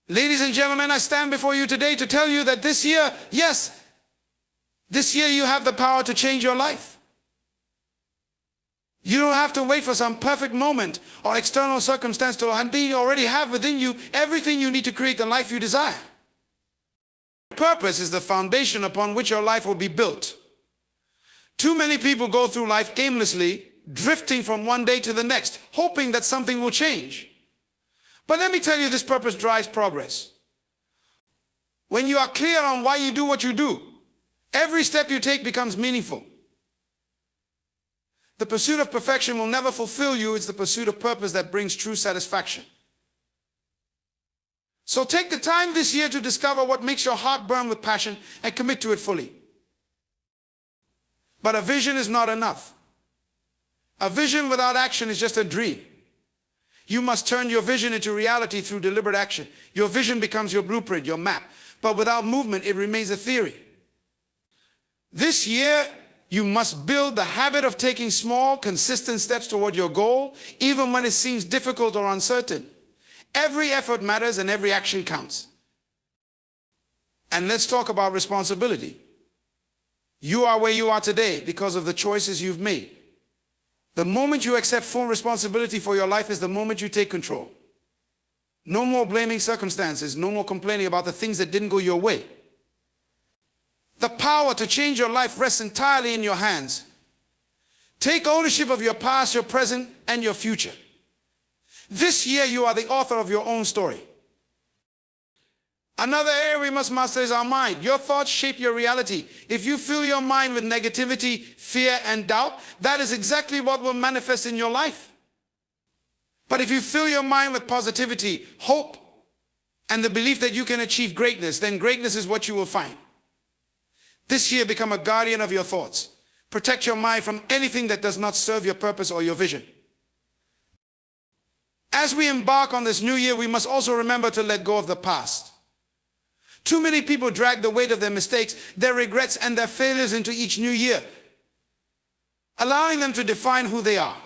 Ladies and gentlemen, I stand before you today to tell you that this year, yes, this year you have the power to change your life. You don't have to wait for some perfect moment or external circumstance to happen. You already have within you everything you need to create the life you desire. Purpose is the foundation upon which your life will be built. Too many people go through life aimlessly, drifting from one day to the next, hoping that something will change. But let me tell you, this purpose drives progress. When you are clear on why you do what you do, every step you take becomes meaningful. The pursuit of perfection will never fulfill you. It's the pursuit of purpose that brings true satisfaction. So take the time this year to discover what makes your heart burn with passion and commit to it fully. But a vision is not enough. A vision without action is just a dream. You must turn your vision into reality through deliberate action. Your vision becomes your blueprint, your map. But without movement, it remains a theory. This year, you must build the habit of taking small, consistent steps toward your goal, even when it seems difficult or uncertain. Every effort matters and every action counts. And let's talk about responsibility. You are where you are today because of the choices you've made. The moment you accept full responsibility for your life is the moment you take control. No more blaming circumstances, no more complaining about the things that didn't go your way. The power to change your life rests entirely in your hands. Take ownership of your past, your present, and your future. This year, you are the author of your own story. Another area we must master is our mind. Your thoughts shape your reality. If you fill your mind with negativity, fear, and doubt, that is exactly what will manifest in your life. But if you fill your mind with positivity, hope, and the belief that you can achieve greatness, then greatness is what you will find. This year, become a guardian of your thoughts. Protect your mind from anything that does not serve your purpose or your vision. As we embark on this new year, we must also remember to let go of the past. Too many people drag the weight of their mistakes, their regrets, and their failures into each new year, allowing them to define who they are.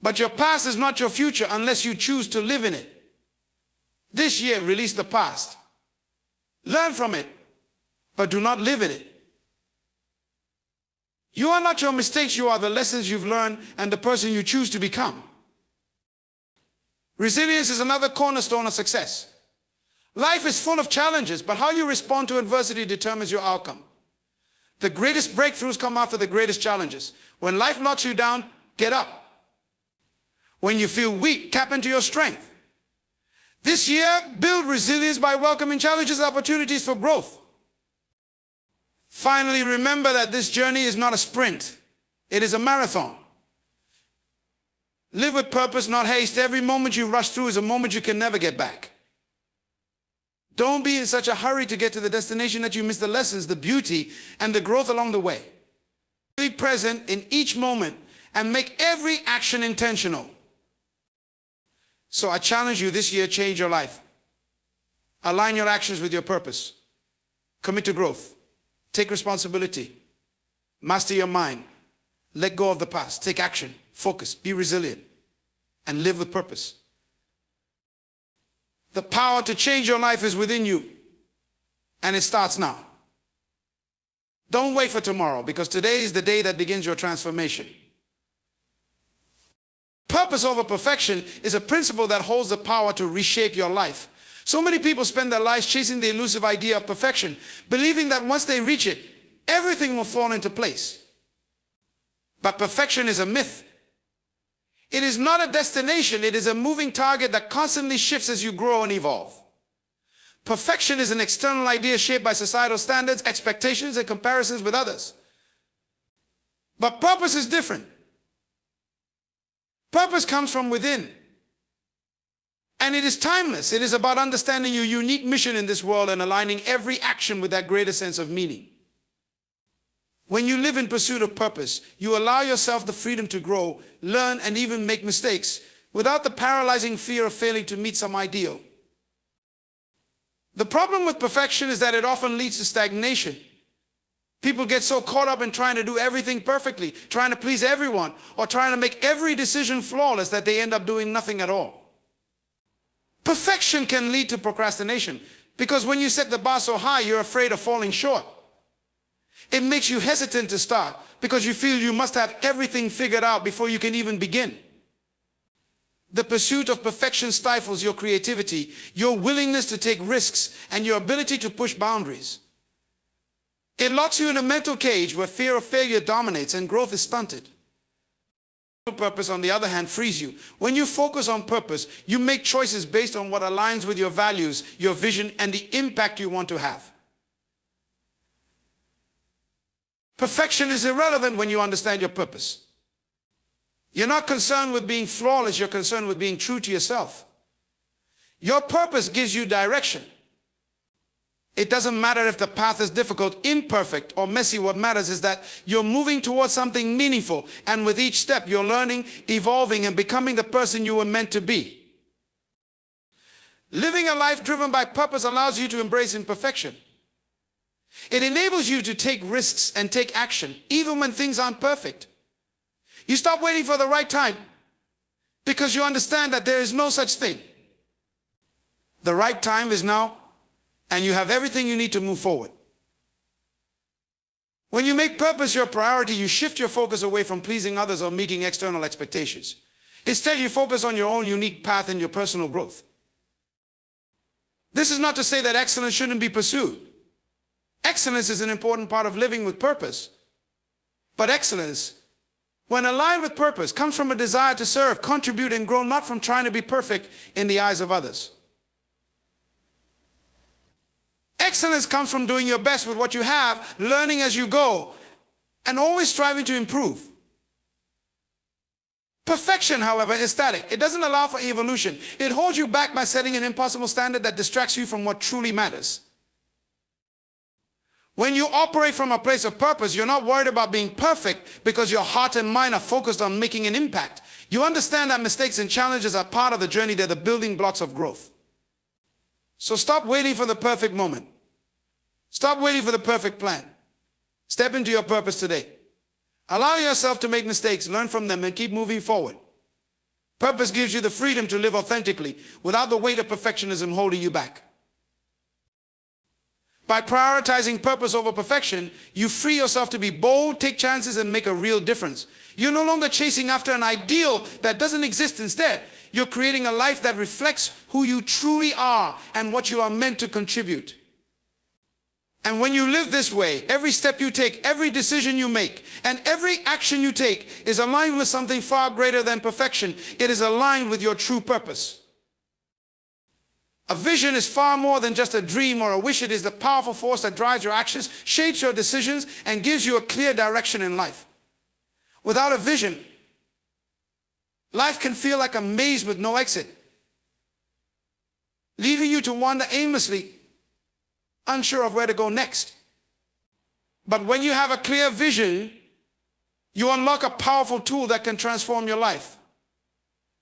But your past is not your future unless you choose to live in it. This year, release the past. Learn from it, but do not live in it. You are not your mistakes, you are the lessons you've learned and the person you choose to become. Resilience is another cornerstone of success. Life is full of challenges, but how you respond to adversity determines your outcome. The greatest breakthroughs come after the greatest challenges. When life knocks you down, get up. When you feel weak, tap into your strength. This year, build resilience by welcoming challenges and opportunities for growth. Finally, remember that this journey is not a sprint. It is a marathon. Live with purpose, not haste. Every moment you rush through is a moment you can never get back. Don't be in such a hurry to get to the destination that you miss the lessons, the beauty, and the growth along the way. Be present in each moment and make every action intentional. So I challenge you this year, change your life. Align your actions with your purpose. Commit to growth. Take responsibility. Master your mind. Let go of the past. Take action. Focus. Be resilient. And live with purpose. The power to change your life is within you. And it starts now. Don't wait for tomorrow, because today is the day that begins your transformation. Purpose over perfection is a principle that holds the power to reshape your life. So many people spend their lives chasing the elusive idea of perfection, believing that once they reach it, everything will fall into place. But perfection is a myth. It is not a destination, it is a moving target that constantly shifts as you grow and evolve. Perfection is an external idea shaped by societal standards, expectations, and comparisons with others. But purpose is different. Purpose comes from within. And it is timeless. It is about understanding your unique mission in this world and aligning every action with that greater sense of meaning. When you live in pursuit of purpose, you allow yourself the freedom to grow, learn, and even make mistakes without the paralyzing fear of failing to meet some ideal. The problem with perfection is that it often leads to stagnation. People get so caught up in trying to do everything perfectly, trying to please everyone, or trying to make every decision flawless that they end up doing nothing at all. Perfection can lead to procrastination because when you set the bar so high, you're afraid of falling short. It makes you hesitant to start because you feel you must have everything figured out before you can even begin. The pursuit of perfection stifles your creativity, your willingness to take risks, and your ability to push boundaries. It locks you in a mental cage where fear of failure dominates and growth is stunted. Purpose, on the other hand, frees you. When you focus on purpose, you make choices based on what aligns with your values, your vision, and the impact you want to have. Perfection is irrelevant when you understand your purpose. You're not concerned with being flawless, you're concerned with being true to yourself. Your purpose gives you direction. It doesn't matter if the path is difficult, imperfect, or messy. What matters is that you're moving towards something meaningful, and with each step you're learning, evolving, and becoming the person you were meant to be. Living a life driven by purpose allows you to embrace imperfection. It enables you to take risks and take action, even when things aren't perfect. You stop waiting for the right time because you understand that there is no such thing. The right time is now, and you have everything you need to move forward. When you make purpose your priority, you shift your focus away from pleasing others or meeting external expectations. Instead, you focus on your own unique path and your personal growth. This is not to say that excellence shouldn't be pursued. Excellence is an important part of living with purpose. But excellence, when aligned with purpose, comes from a desire to serve, contribute, and grow, not from trying to be perfect in the eyes of others. Excellence comes from doing your best with what you have, learning as you go, and always striving to improve. Perfection, however, is static. It doesn't allow for evolution. It holds you back by setting an impossible standard that distracts you from what truly matters. When you operate from a place of purpose, you're not worried about being perfect because your heart and mind are focused on making an impact. You understand that mistakes and challenges are part of the journey. They're the building blocks of growth. So stop waiting for the perfect moment. Stop waiting for the perfect plan. Step into your purpose today. Allow yourself to make mistakes, learn from them, and keep moving forward. Purpose gives you the freedom to live authentically without the weight of perfectionism holding you back. By prioritizing purpose over perfection, you free yourself to be bold, take chances, and make a real difference. You're no longer chasing after an ideal that doesn't exist. Instead, you're creating a life that reflects who you truly are and what you are meant to contribute. And when you live this way, every step you take, every decision you make, and every action you take is aligned with something far greater than perfection. It is aligned with your true purpose. A vision is far more than just a dream or a wish. It is the powerful force that drives your actions, shapes your decisions, and gives you a clear direction in life. Without a vision, life can feel like a maze with no exit, leaving you to wander aimlessly, unsure of where to go next. But when you have a clear vision, you unlock a powerful tool that can transform your life.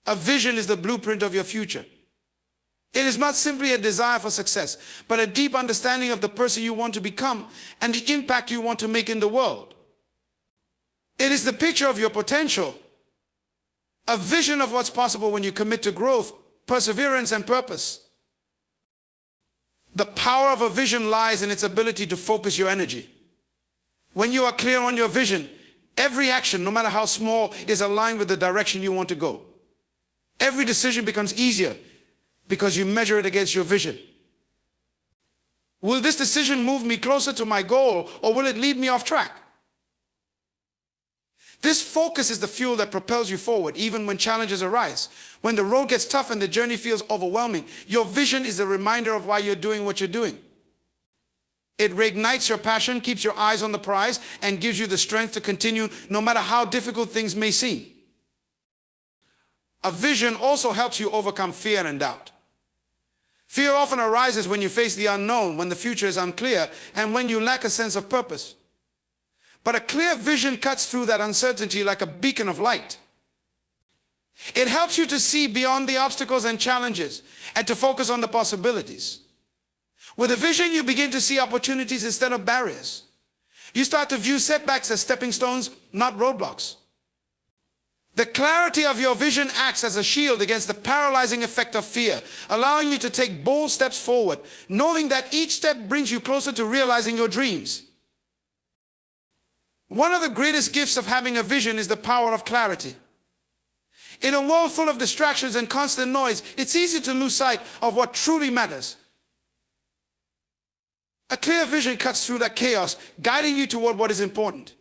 A vision is the blueprint of your future. It is not simply a desire for success, but a deep understanding of the person you want to become and the impact you want to make in the world. It is the picture of your potential, a vision of what's possible when you commit to growth, perseverance, and purpose. The power of a vision lies in its ability to focus your energy. When you are clear on your vision, every action, no matter how small, is aligned with the direction you want to go. Every decision becomes easier because you measure it against your vision. Will this decision move me closer to my goal, or will it lead me off track? This focus is the fuel that propels you forward, even when challenges arise. When the road gets tough and the journey feels overwhelming, your vision is a reminder of why you're doing what you're doing. It reignites your passion, keeps your eyes on the prize, and gives you the strength to continue no matter how difficult things may seem. A vision also helps you overcome fear and doubt. Fear often arises when you face the unknown, when the future is unclear, and when you lack a sense of purpose. But a clear vision cuts through that uncertainty like a beacon of light. It helps you to see beyond the obstacles and challenges and to focus on the possibilities. With a vision, you begin to see opportunities instead of barriers. You start to view setbacks as stepping stones, not roadblocks. The clarity of your vision acts as a shield against the paralyzing effect of fear, allowing you to take bold steps forward, knowing that each step brings you closer to realizing your dreams. One of the greatest gifts of having a vision is the power of clarity. In a world full of distractions and constant noise, it's easy to lose sight of what truly matters. A clear vision cuts through that chaos, guiding you toward what is important.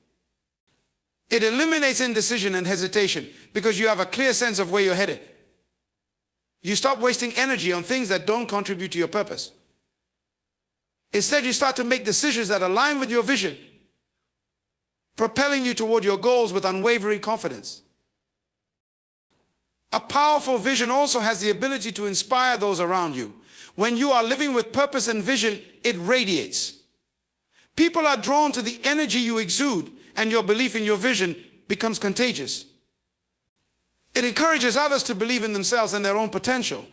It eliminates indecision and hesitation because you have a clear sense of where you're headed. You stop wasting energy on things that don't contribute to your purpose. Instead, you start to make decisions that align with your vision, propelling you toward your goals with unwavering confidence. A powerful vision also has the ability to inspire those around you. When you are living with purpose and vision, it radiates. People are drawn to the energy you exude, and your belief in your vision becomes contagious. It encourages others to believe in themselves and their own potential.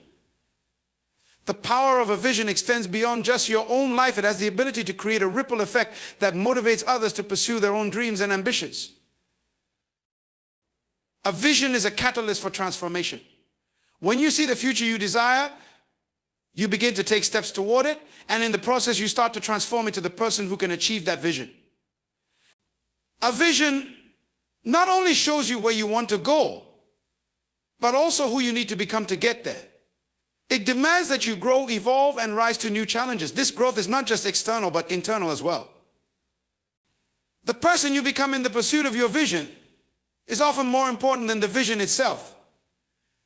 The power of a vision extends beyond just your own life. It has the ability to create a ripple effect that motivates others to pursue their own dreams and ambitions. A vision is a catalyst for transformation. When you see the future you desire, you begin to take steps toward it, and in the process you start to transform into the person who can achieve that vision. A vision not only shows you where you want to go, but also who you need to become to get there. It demands that you grow, evolve, and rise to new challenges. This growth is not just external, but internal as well. The person you become in the pursuit of your vision is often more important than the vision itself.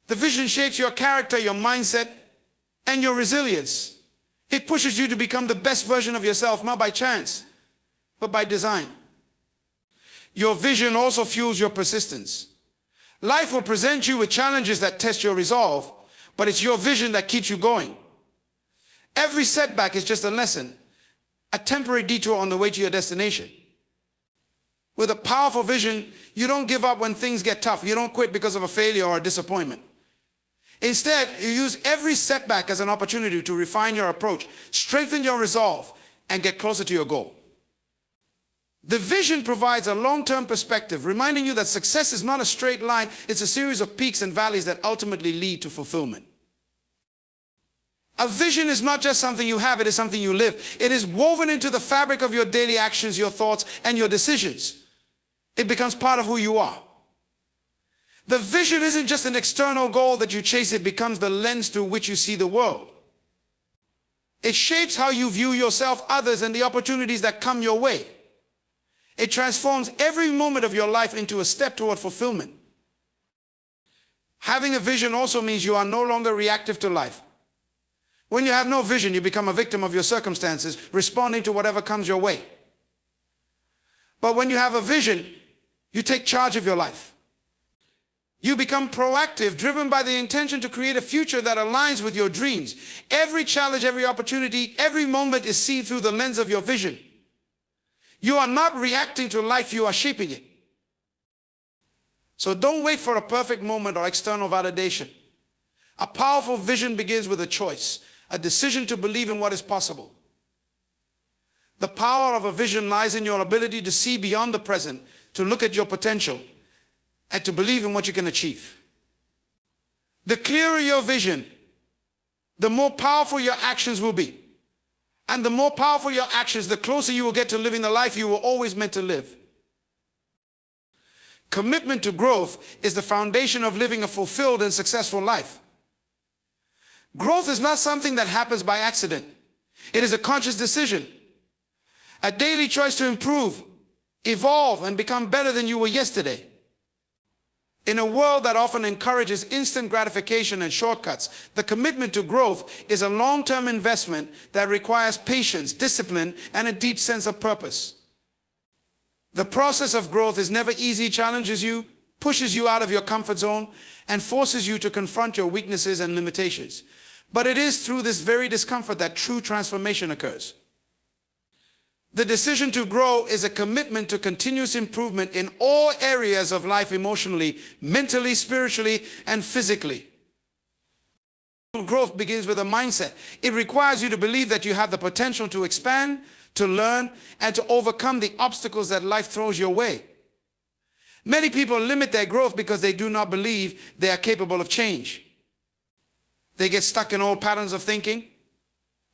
The vision shapes your character, your mindset, and your resilience. It pushes you to become the best version of yourself, not by chance, but by design. Your vision also fuels your persistence. Life will present you with challenges that test your resolve, but it's your vision that keeps you going. Every setback is just a lesson, a temporary detour on the way to your destination. With a powerful vision, you don't give up when things get tough. You don't quit because of a failure or a disappointment. Instead, you use every setback as an opportunity to refine your approach, strengthen your resolve, and get closer to your goal. The vision provides a long-term perspective, reminding you that success is not a straight line, it's a series of peaks and valleys that ultimately lead to fulfillment. A vision is not just something you have, it is something you live. It is woven into the fabric of your daily actions, your thoughts, and your decisions. It becomes part of who you are. The vision isn't just an external goal that you chase, it becomes the lens through which you see the world. It shapes how you view yourself, others, and the opportunities that come your way. It transforms every moment of your life into a step toward fulfillment. Having a vision also means you are no longer reactive to life. When you have no vision, you become a victim of your circumstances, responding to whatever comes your way. But when you have a vision, you take charge of your life. You become proactive, driven by the intention to create a future that aligns with your dreams. Every challenge, every opportunity, every moment is seen through the lens of your vision. You are not reacting to life, you are shaping it. So don't wait for a perfect moment or external validation. A powerful vision begins with a choice, a decision to believe in what is possible. The power of a vision lies in your ability to see beyond the present, to look at your potential, and to believe in what you can achieve. The clearer your vision, the more powerful your actions will be. And the more powerful your actions, the closer you will get to living the life you were always meant to live. Commitment to growth is the foundation of living a fulfilled and successful life. Growth is not something that happens by accident. It is a conscious decision, a daily choice to improve, evolve, and become better than you were yesterday. In a world that often encourages instant gratification and shortcuts, the commitment to growth is a long-term investment that requires patience, discipline, and a deep sense of purpose. The process of growth is never easy, challenges you, pushes you out of your comfort zone, and forces you to confront your weaknesses and limitations. But it is through this very discomfort that true transformation occurs. The decision to grow is a commitment to continuous improvement in all areas of life, emotionally, mentally, spiritually, and physically. Growth begins with a mindset. It requires you to believe that you have the potential to expand, to learn, and to overcome the obstacles that life throws your way. Many people limit their growth because they do not believe they are capable of change. They get stuck in old patterns of thinking,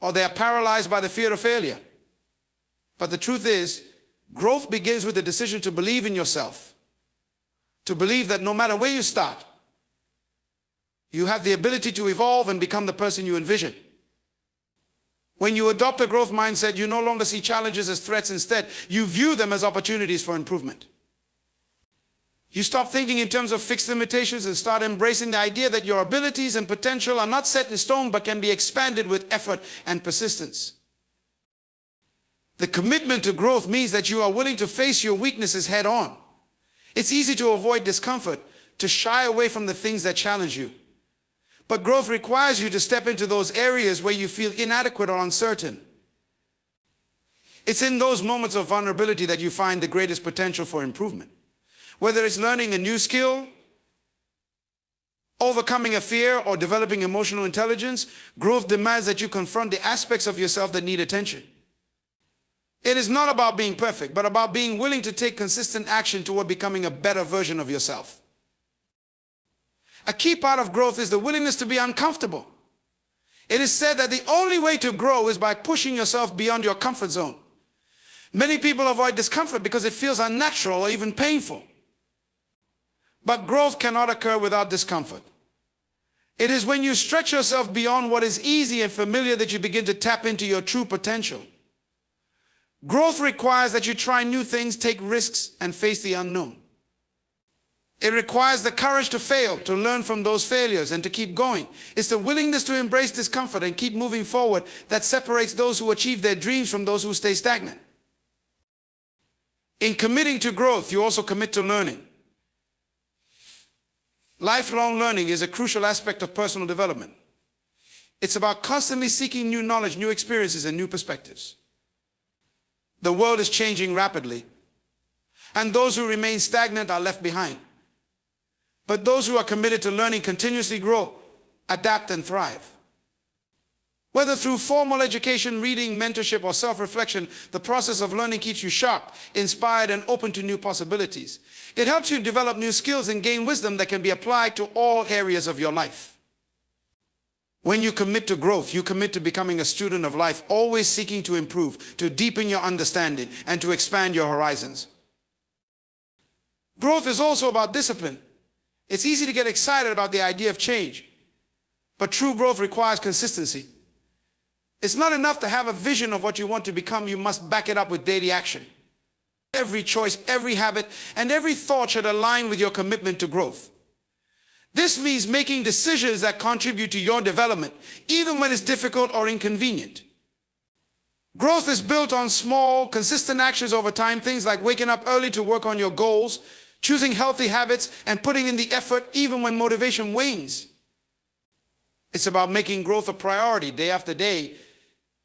or they are paralyzed by the fear of failure. But the truth is, growth begins with the decision to believe in yourself, to believe that no matter where you start, you have the ability to evolve and become the person you envision. When you adopt a growth mindset, you no longer see challenges as threats. Instead, you view them as opportunities for improvement. You stop thinking in terms of fixed limitations and start embracing the idea that your abilities and potential are not set in stone but can be expanded with effort and persistence. The commitment to growth means that you are willing to face your weaknesses head on. It's easy to avoid discomfort, to shy away from the things that challenge you. But growth requires you to step into those areas where you feel inadequate or uncertain. It's in those moments of vulnerability that you find the greatest potential for improvement. Whether it's learning a new skill, overcoming a fear, or developing emotional intelligence, growth demands that you confront the aspects of yourself that need attention. It is not about being perfect, but about being willing to take consistent action toward becoming a better version of yourself. A key part of growth is the willingness to be uncomfortable. It is said that the only way to grow is by pushing yourself beyond your comfort zone. Many people avoid discomfort because it feels unnatural or even painful. But growth cannot occur without discomfort. It is when you stretch yourself beyond what is easy and familiar that you begin to tap into your true potential. Growth requires that you try new things, take risks, and face the unknown. It requires the courage to fail, to learn from those failures, and to keep going. It's the willingness to embrace discomfort and keep moving forward that separates those who achieve their dreams from those who stay stagnant. In committing to growth, you also commit to learning. Lifelong learning is a crucial aspect of personal development. It's about constantly seeking new knowledge, new experiences, and new perspectives. The world is changing rapidly, and those who remain stagnant are left behind. But those who are committed to learning continuously grow, adapt, and thrive. Whether through formal education, reading, mentorship, or self-reflection, the process of learning keeps you sharp, inspired, and open to new possibilities. It helps you develop new skills and gain wisdom that can be applied to all areas of your life. When you commit to growth, you commit to becoming a student of life, always seeking to improve, to deepen your understanding, and to expand your horizons. Growth is also about discipline. It's easy to get excited about the idea of change, but true growth requires consistency. It's not enough to have a vision of what you want to become. You must back it up with daily action. Every choice, every habit, and every thought should align with your commitment to growth. This means making decisions that contribute to your development, even when it's difficult or inconvenient. Growth is built on small, consistent actions over time, things like waking up early to work on your goals, choosing healthy habits, and putting in the effort even when motivation wanes. It's about making growth a priority day after day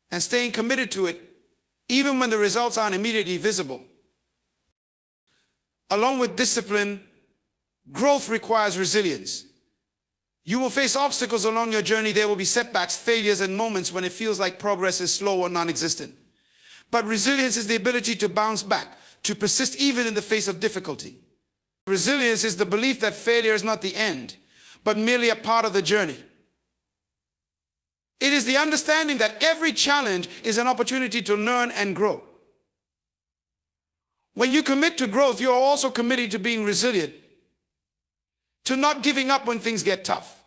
and staying committed to it even when the results aren't immediately visible. Along with discipline, growth requires resilience. You will face obstacles along your journey. There will be setbacks, failures, and moments when it feels like progress is slow or non-existent. But resilience is the ability to bounce back, to persist even in the face of difficulty. Resilience is the belief that failure is not the end, but merely a part of the journey. It is the understanding that every challenge is an opportunity to learn and grow. When you commit to growth, you are also committed to being resilient, to not giving up when things get tough.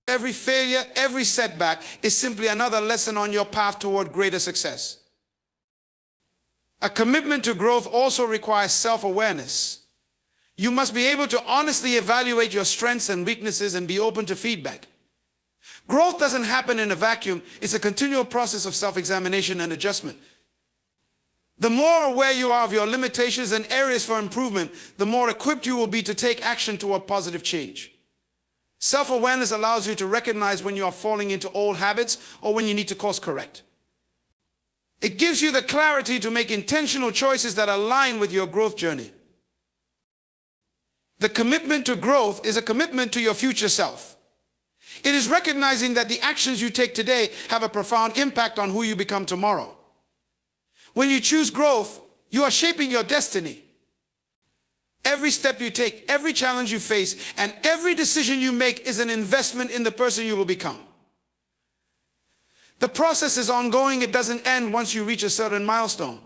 Every failure, every setback is simply another lesson on your path toward greater success. A commitment to growth also requires self-awareness. You must be able to honestly evaluate your strengths and weaknesses and be open to feedback. Growth doesn't happen in a vacuum. It's a continual process of self-examination and adjustment. The more aware you are of your limitations and areas for improvement, the more equipped you will be to take action toward positive change. Self-awareness allows you to recognize when you are falling into old habits or when you need to course correct. It gives you the clarity to make intentional choices that align with your growth journey. The commitment to growth is a commitment to your future self. It is recognizing that the actions you take today have a profound impact on who you become tomorrow. When you choose growth, you are shaping your destiny. Every step you take, every challenge you face, and every decision you make is an investment in the person you will become. The process is ongoing. It doesn't end once you reach a certain milestone.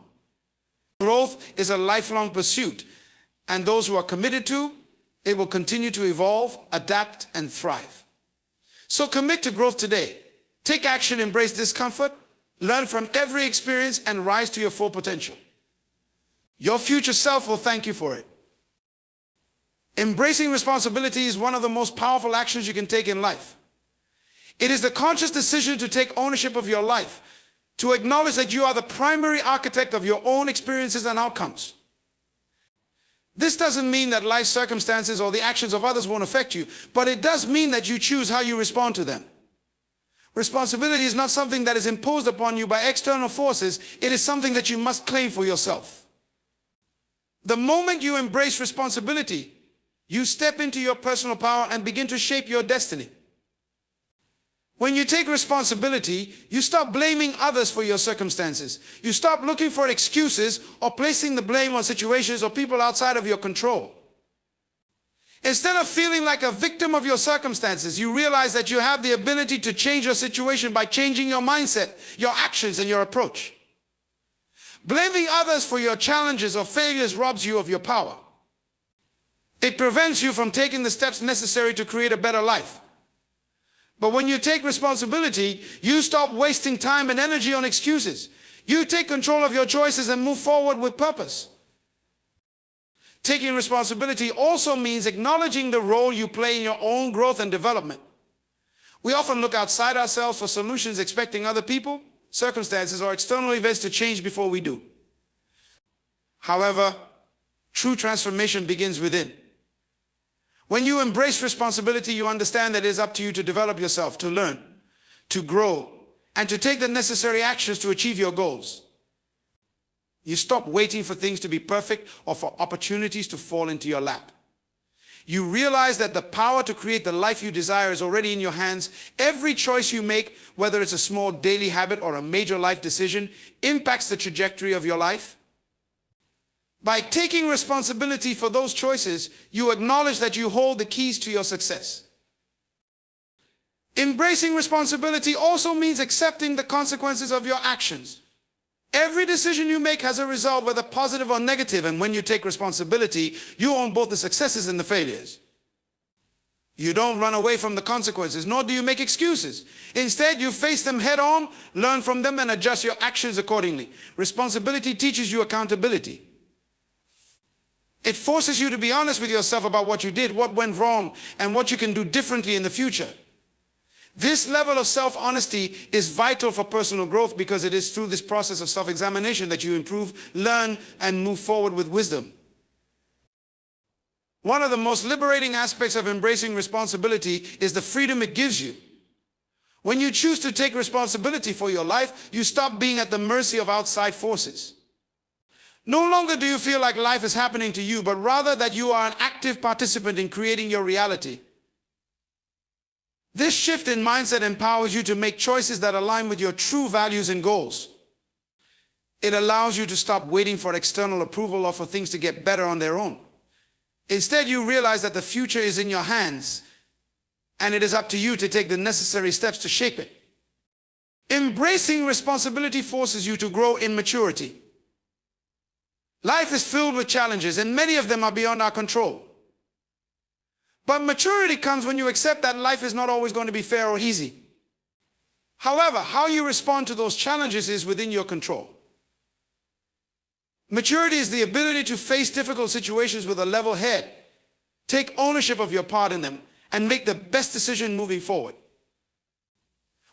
Growth is a lifelong pursuit, and those who are committed to it will continue to evolve, adapt, and thrive. So commit to growth today. Take action, embrace discomfort, learn from every experience, and rise to your full potential. Your future self will thank you for it. Embracing responsibility is one of the most powerful actions you can take in life. It is the conscious decision to take ownership of your life, to acknowledge that you are the primary architect of your own experiences and outcomes. This doesn't mean that life circumstances or the actions of others won't affect you, but it does mean that you choose how you respond to them. Responsibility is not something that is imposed upon you by external forces. It is something that you must claim for yourself. The moment you embrace responsibility, you step into your personal power and begin to shape your destiny. When you take responsibility, you stop blaming others for your circumstances. You stop looking for excuses or placing the blame on situations or people outside of your control. Instead of feeling like a victim of your circumstances, you realize that you have the ability to change your situation by changing your mindset, your actions, and your approach. Blaming others for your challenges or failures robs you of your power. It prevents you from taking the steps necessary to create a better life. But when you take responsibility, you stop wasting time and energy on excuses. You take control of your choices and move forward with purpose. Taking responsibility also means acknowledging the role you play in your own growth and development. We often look outside ourselves for solutions, expecting other people, circumstances, or external events to change before we do. However, true transformation begins within. When you embrace responsibility, you understand that it is up to you to develop yourself, to learn, to grow, and to take the necessary actions to achieve your goals. You stop waiting for things to be perfect or for opportunities to fall into your lap. You realize that the power to create the life you desire is already in your hands. Every choice you make, whether it's a small daily habit or a major life decision, impacts the trajectory of your life. By taking responsibility for those choices, you acknowledge that you hold the keys to your success. Embracing responsibility also means accepting the consequences of your actions. Every decision you make has a result, whether positive or negative, and when you take responsibility, you own both the successes and the failures. You don't run away from the consequences, nor do you make excuses. Instead, you face them head on, learn from them, and adjust your actions accordingly. Responsibility teaches you accountability. It forces you to be honest with yourself about what you did, what went wrong, and what you can do differently in the future. This level of self-honesty is vital for personal growth because it is through this process of self-examination that you improve, learn, and move forward with wisdom. One of the most liberating aspects of embracing responsibility is the freedom it gives you. When you choose to take responsibility for your life, you stop being at the mercy of outside forces. No longer do you feel like life is happening to you, but rather that you are an active participant in creating your reality. This shift in mindset empowers you to make choices that align with your true values and goals. It allows you to stop waiting for external approval or for things to get better on their own. Instead, you realize that the future is in your hands, and it is up to you to take the necessary steps to shape it. Embracing responsibility forces you to grow in maturity. Life is filled with challenges, and many of them are beyond our control. But maturity comes when you accept that life is not always going to be fair or easy. However, how you respond to those challenges is within your control. Maturity is the ability to face difficult situations with a level head, take ownership of your part in them, and make the best decision moving forward.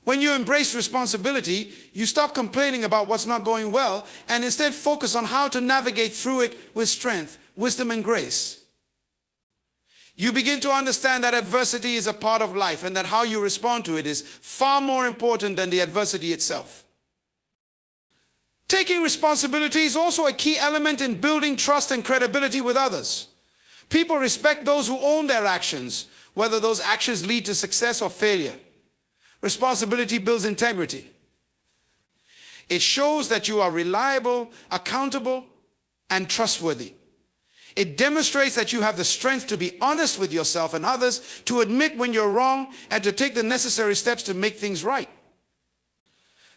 When you embrace responsibility, you stop complaining about what's not going well and instead focus on how to navigate through it with strength, wisdom, and grace. You begin to understand that adversity is a part of life and that how you respond to it is far more important than the adversity itself. Taking responsibility is also a key element in building trust and credibility with others. People respect those who own their actions, whether those actions lead to success or failure. Responsibility builds integrity. It shows that you are reliable, accountable, and trustworthy. It demonstrates that you have the strength to be honest with yourself and others, to admit when you're wrong, and to take the necessary steps to make things right.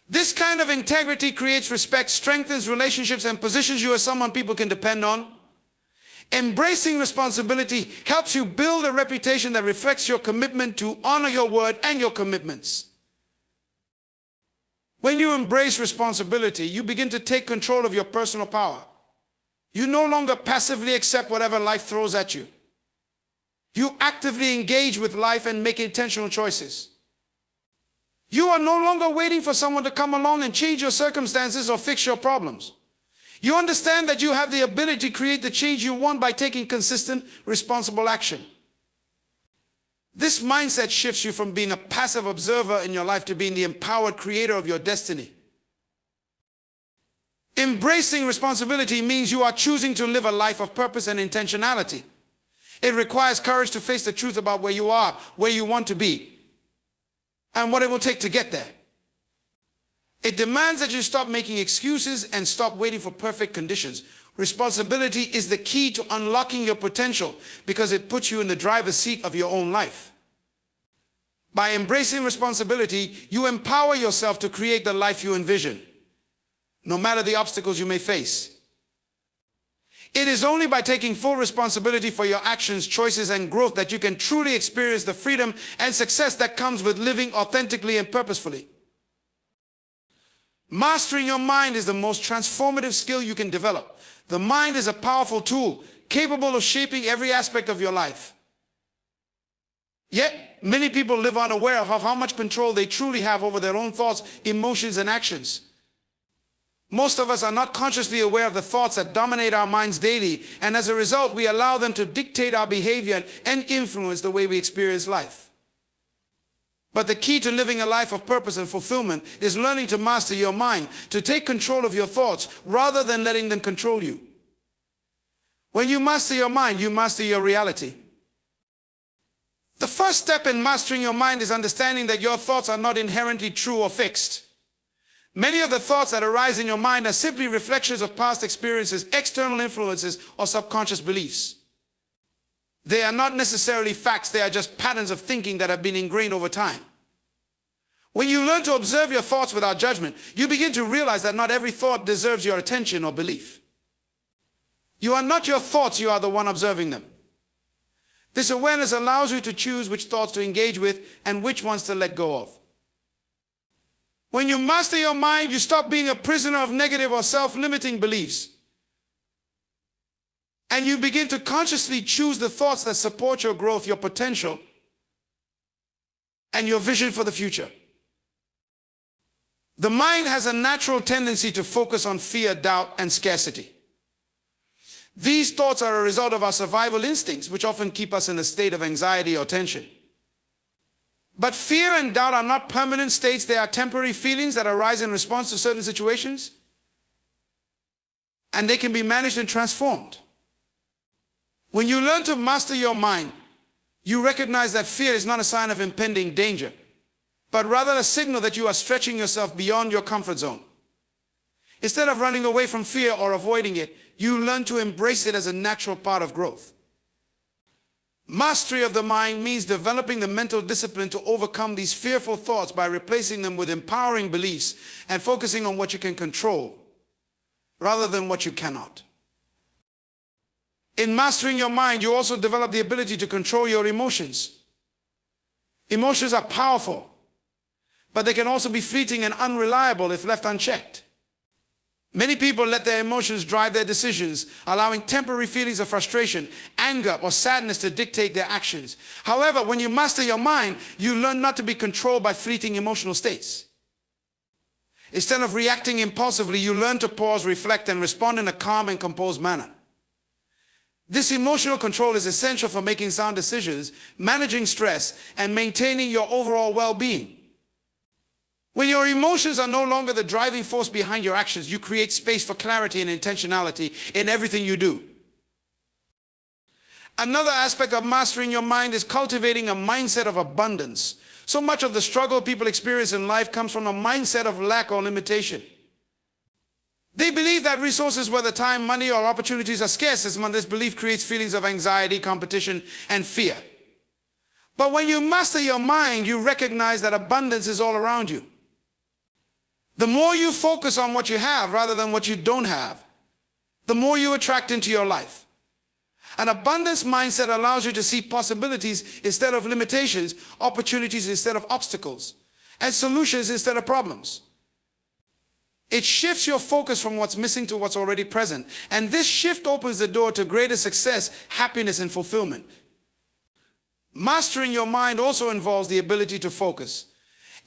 This kind of integrity creates respect, strengthens relationships, and positions you as someone people can depend on. Embracing responsibility helps you build a reputation that reflects your commitment to honor your word and your commitments. When you embrace responsibility, you begin to take control of your personal power. You no longer passively accept whatever life throws at you. You actively engage with life and make intentional choices. You are no longer waiting for someone to come along and change your circumstances or fix your problems. You understand that you have the ability to create the change you want by taking consistent, responsible action. This mindset shifts you from being a passive observer in your life to being the empowered creator of your destiny. Embracing responsibility means you are choosing to live a life of purpose and intentionality. It requires courage to face the truth about where you are, where you want to be, and what it will take to get there. It demands that you stop making excuses and stop waiting for perfect conditions. Responsibility is the key to unlocking your potential because it puts you in the driver's seat of your own life. By embracing responsibility, you empower yourself to create the life you envision, no matter the obstacles you may face. It is only by taking full responsibility for your actions, choices, and growth that you can truly experience the freedom and success that comes with living authentically and purposefully. Mastering your mind is the most transformative skill you can develop. The mind is a powerful tool, capable of shaping every aspect of your life. Yet, many people live unaware of how much control they truly have over their own thoughts, emotions, and actions. Most of us are not consciously aware of the thoughts that dominate our minds daily, and as a result, we allow them to dictate our behavior and influence the way we experience life. But the key to living a life of purpose and fulfillment is learning to master your mind, to take control of your thoughts rather than letting them control you. When you master your mind, you master your reality. The first step in mastering your mind is understanding that your thoughts are not inherently true or fixed. Many of the thoughts that arise in your mind are simply reflections of past experiences, external influences, or subconscious beliefs. They are not necessarily facts, they are just patterns of thinking that have been ingrained over time. When you learn to observe your thoughts without judgment, you begin to realize that not every thought deserves your attention or belief. You are not your thoughts, you are the one observing them. This awareness allows you to choose which thoughts to engage with and which ones to let go of. When you master your mind, you stop being a prisoner of negative or self-limiting beliefs. And you begin to consciously choose the thoughts that support your growth, your potential, and your vision for the future. The mind has a natural tendency to focus on fear, doubt, and scarcity. These thoughts are a result of our survival instincts, which often keep us in a state of anxiety or tension. But fear and doubt are not permanent states. They are temporary feelings that arise in response to certain situations, and they can be managed and transformed. When you learn to master your mind, you recognize that fear is not a sign of impending danger, but rather a signal that you are stretching yourself beyond your comfort zone. Instead of running away from fear or avoiding it, you learn to embrace it as a natural part of growth. Mastery of the mind means developing the mental discipline to overcome these fearful thoughts by replacing them with empowering beliefs and focusing on what you can control rather than what you cannot. In mastering your mind, you also develop the ability to control your emotions. Emotions are powerful, but they can also be fleeting and unreliable if left unchecked. Many people let their emotions drive their decisions, allowing temporary feelings of frustration, anger, or sadness to dictate their actions. However, when you master your mind, you learn not to be controlled by fleeting emotional states. Instead of reacting impulsively, you learn to pause, reflect, and respond in a calm and composed manner. This emotional control is essential for making sound decisions, managing stress, and maintaining your overall well-being. When your emotions are no longer the driving force behind your actions, you create space for clarity and intentionality in everything you do. Another aspect of mastering your mind is cultivating a mindset of abundance. So much of the struggle people experience in life comes from a mindset of lack or limitation. They believe that resources, whether time, money, or opportunities, are scarce. This belief creates feelings of anxiety, competition, and fear. But when you master your mind, you recognize that abundance is all around you. The more you focus on what you have rather than what you don't have, the more you attract into your life. An abundance mindset allows you to see possibilities instead of limitations, opportunities instead of obstacles, and solutions instead of problems. It shifts your focus from what's missing to what's already present. And this shift opens the door to greater success, happiness, and fulfillment. Mastering your mind also involves the ability to focus.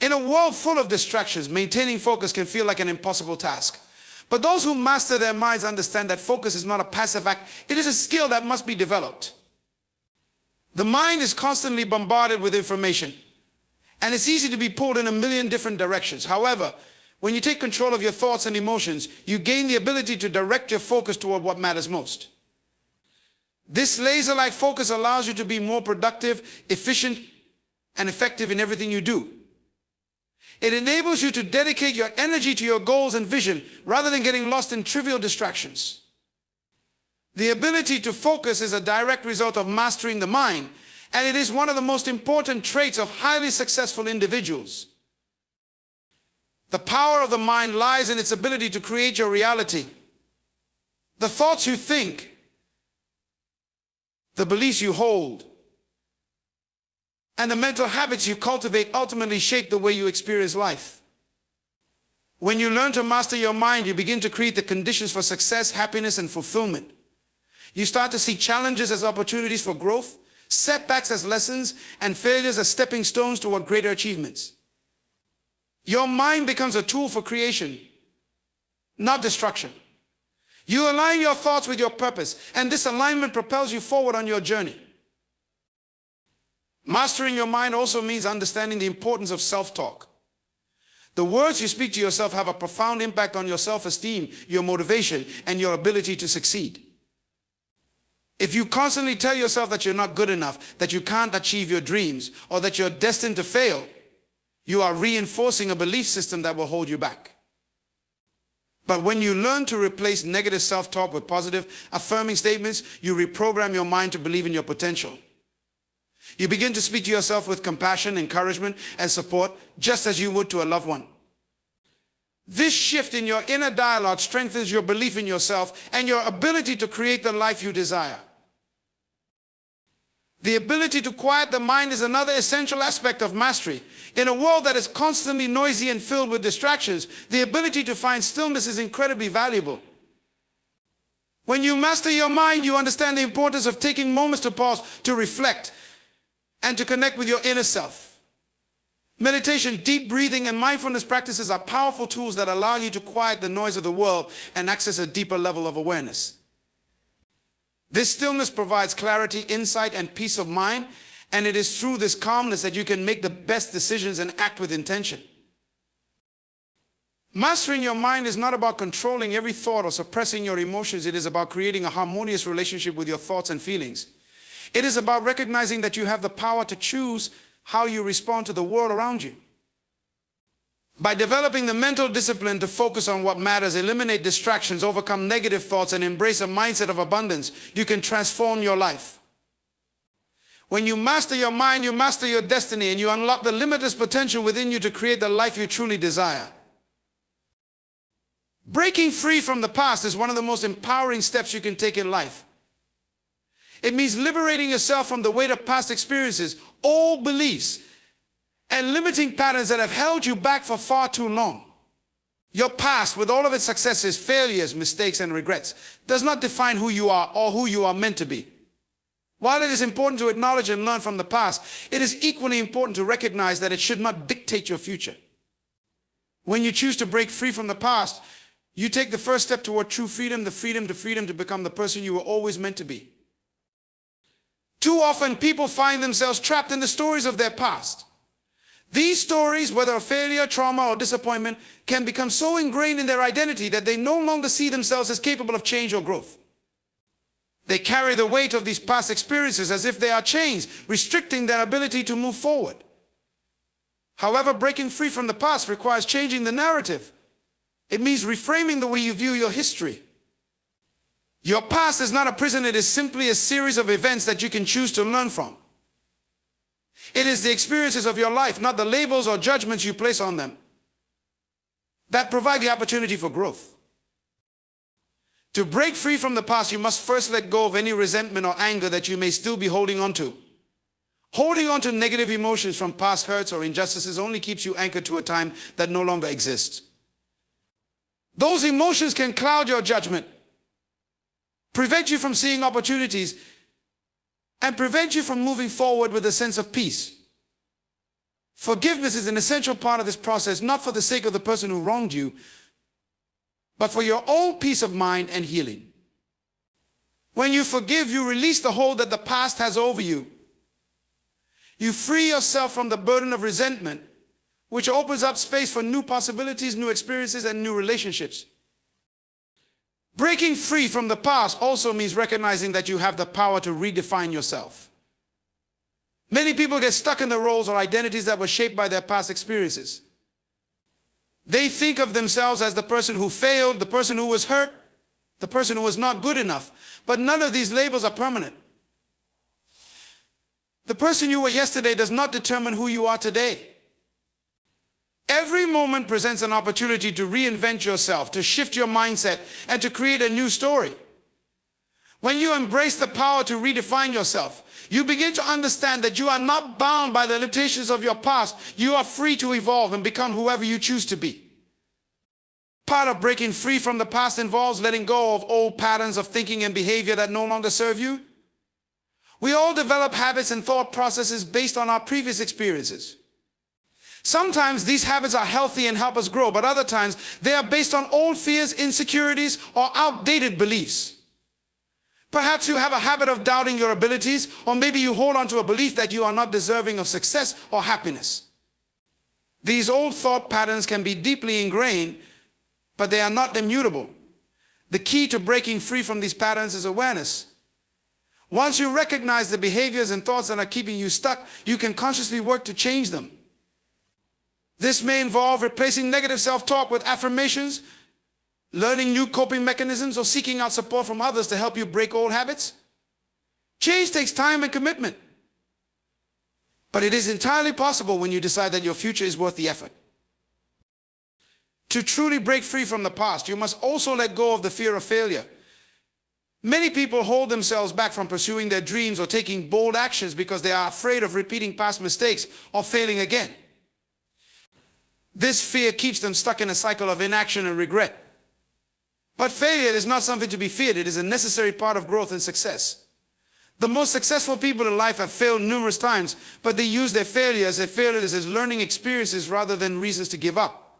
In a world full of distractions, maintaining focus can feel like an impossible task. But those who master their minds understand that focus is not a passive act. It is a skill that must be developed. The mind is constantly bombarded with information, and it's easy to be pulled in a million different directions. However, when you take control of your thoughts and emotions, you gain the ability to direct your focus toward what matters most. This laser-like focus allows you to be more productive, efficient, and effective in everything you do. It enables you to dedicate your energy to your goals and vision rather than getting lost in trivial distractions. The ability to focus is a direct result of mastering the mind, and it is one of the most important traits of highly successful individuals. The power of the mind lies in its ability to create your reality. The thoughts you think, the beliefs you hold, and the mental habits you cultivate ultimately shape the way you experience life. When you learn to master your mind, you begin to create the conditions for success, happiness, and fulfillment. You start to see challenges as opportunities for growth, setbacks as lessons, and failures as stepping stones toward greater achievements. Your mind becomes a tool for creation, not destruction. You align your thoughts with your purpose, and this alignment propels you forward on your journey. Mastering your mind also means understanding the importance of self-talk. The words you speak to yourself have a profound impact on your self-esteem, your motivation, and your ability to succeed. If you constantly tell yourself that you're not good enough, that you can't achieve your dreams, or that you're destined to fail, you are reinforcing a belief system that will hold you back. But when you learn to replace negative self-talk with positive, affirming statements, you reprogram your mind to believe in your potential. You begin to speak to yourself with compassion, encouragement, and support, just as you would to a loved one. This shift in your inner dialogue strengthens your belief in yourself and your ability to create the life you desire. The ability to quiet the mind is another essential aspect of mastery. In a world that is constantly noisy and filled with distractions, the ability to find stillness is incredibly valuable. When you master your mind, you understand the importance of taking moments to pause, to reflect, and to connect with your inner self. Meditation, deep breathing, and mindfulness practices are powerful tools that allow you to quiet the noise of the world and access a deeper level of awareness. This stillness provides clarity, insight, and peace of mind, and it is through this calmness that you can make the best decisions and act with intention. Mastering your mind is not about controlling every thought or suppressing your emotions. It is about creating a harmonious relationship with your thoughts and feelings. It is about recognizing that you have the power to choose how you respond to the world around you. By developing the mental discipline to focus on what matters, eliminate distractions, overcome negative thoughts, and embrace a mindset of abundance, you can transform your life. When you master your mind, you master your destiny, and you unlock the limitless potential within you to create the life you truly desire. Breaking free from the past is one of the most empowering steps you can take in life. It means liberating yourself from the weight of past experiences, old beliefs, and limiting patterns that have held you back for far too long. Your past, with all of its successes, failures, mistakes, and regrets, does not define who you are or who you are meant to be. While it is important to acknowledge and learn from the past, it is equally important to recognize that it should not dictate your future. When you choose to break free from the past, you take the first step toward true freedom, the freedom to become the person you were always meant to be. Too often, people find themselves trapped in the stories of their past. These stories, whether of failure, trauma, or disappointment, can become so ingrained in their identity that they no longer see themselves as capable of change or growth. They carry the weight of these past experiences as if they are chains, restricting their ability to move forward. However, breaking free from the past requires changing the narrative. It means reframing the way you view your history. Your past is not a prison, it is simply a series of events that you can choose to learn from. It is the experiences of your life, not the labels or judgments you place on them, that provide the opportunity for growth. To break free from the past, you must first let go of any resentment or anger that you may still be holding on to. Holding on to negative emotions from past hurts or injustices only keeps you anchored to a time that no longer exists. Those emotions can cloud your judgment, prevent you from seeing opportunities, and prevent you from moving forward with a sense of peace. Forgiveness is an essential part of this process, not for the sake of the person who wronged you, but for your own peace of mind and healing. When you forgive, you release the hold that the past has over you. You free yourself from the burden of resentment, which opens up space for new possibilities, new experiences, and new relationships. Breaking free from the past also means recognizing that you have the power to redefine yourself. Many people get stuck in the roles or identities that were shaped by their past experiences. They think of themselves as the person who failed, the person who was hurt, the person who was not good enough. But none of these labels are permanent. The person you were yesterday does not determine who you are today. Every moment presents an opportunity to reinvent yourself, to shift your mindset, and to create a new story. When you embrace the power to redefine yourself, you begin to understand that you are not bound by the limitations of your past. You are free to evolve and become whoever you choose to be. Part of breaking free from the past involves letting go of old patterns of thinking and behavior that no longer serve you. We all develop habits and thought processes based on our previous experiences. Sometimes these habits are healthy and help us grow, but other times they are based on old fears, insecurities, or outdated beliefs. Perhaps you have a habit of doubting your abilities, or maybe you hold on to a belief that you are not deserving of success or happiness. These old thought patterns can be deeply ingrained, but they are not immutable. The key to breaking free from these patterns is awareness. Once you recognize the behaviors and thoughts that are keeping you stuck, you can consciously work to change them. This may involve replacing negative self-talk with affirmations, learning new coping mechanisms, or seeking out support from others to help you break old habits. Change takes time and commitment, but it is entirely possible when you decide that your future is worth the effort. To truly break free from the past, you must also let go of the fear of failure. Many people hold themselves back from pursuing their dreams or taking bold actions because they are afraid of repeating past mistakes or failing again. This fear keeps them stuck in a cycle of inaction and regret. But failure is not something to be feared. It is a necessary part of growth and success. The most successful people in life have failed numerous times, but they use their failures as learning experiences rather than reasons to give up.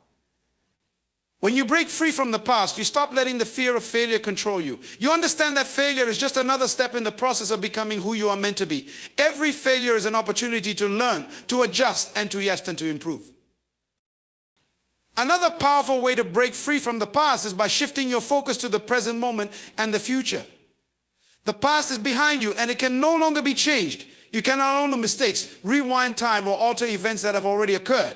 When you break free from the past, you stop letting the fear of failure control you. You understand that failure is just another step in the process of becoming who you are meant to be. Every failure is an opportunity to learn, to adjust, and to improve. Another powerful way to break free from the past is by shifting your focus to the present moment and the future. The past is behind you and it can no longer be changed. You cannot undo mistakes, rewind time, or alter events that have already occurred.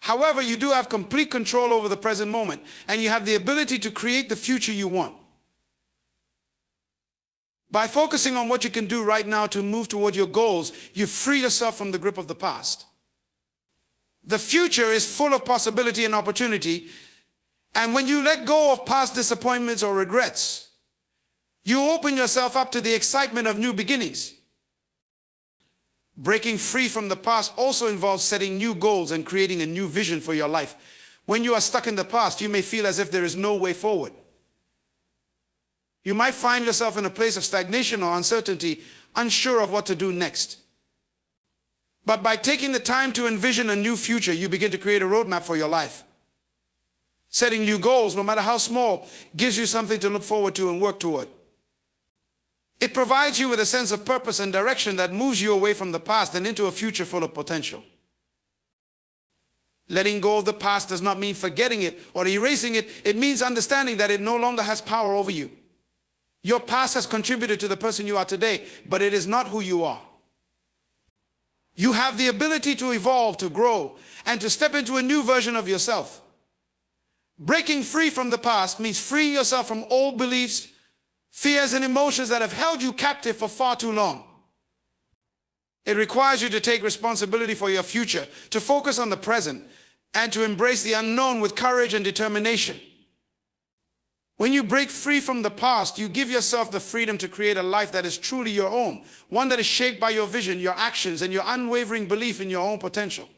However, you do have complete control over the present moment, and you have the ability to create the future you want. By focusing on what you can do right now to move toward your goals, you free yourself from the grip of the past. The future is full of possibility and opportunity, and when you let go of past disappointments or regrets, you open yourself up to the excitement of new beginnings. Breaking free from the past also involves setting new goals and creating a new vision for your life. When you are stuck in the past, you may feel as if there is no way forward. You might find yourself in a place of stagnation or uncertainty, unsure of what to do next. But by taking the time to envision a new future, you begin to create a roadmap for your life. Setting new goals, no matter how small, gives you something to look forward to and work toward. It provides you with a sense of purpose and direction that moves you away from the past and into a future full of potential. Letting go of the past does not mean forgetting it or erasing it. It means understanding that it no longer has power over you. Your past has contributed to the person you are today, but it is not who you are. You have the ability to evolve, to grow, and to step into a new version of yourself. Breaking free from the past means freeing yourself from old beliefs, fears, and emotions that have held you captive for far too long. It requires you to take responsibility for your future, to focus on the present, and to embrace the unknown with courage and determination. When you break free from the past, you give yourself the freedom to create a life that is truly your own, one that is shaped by your vision, your actions, and your unwavering belief in your own potential.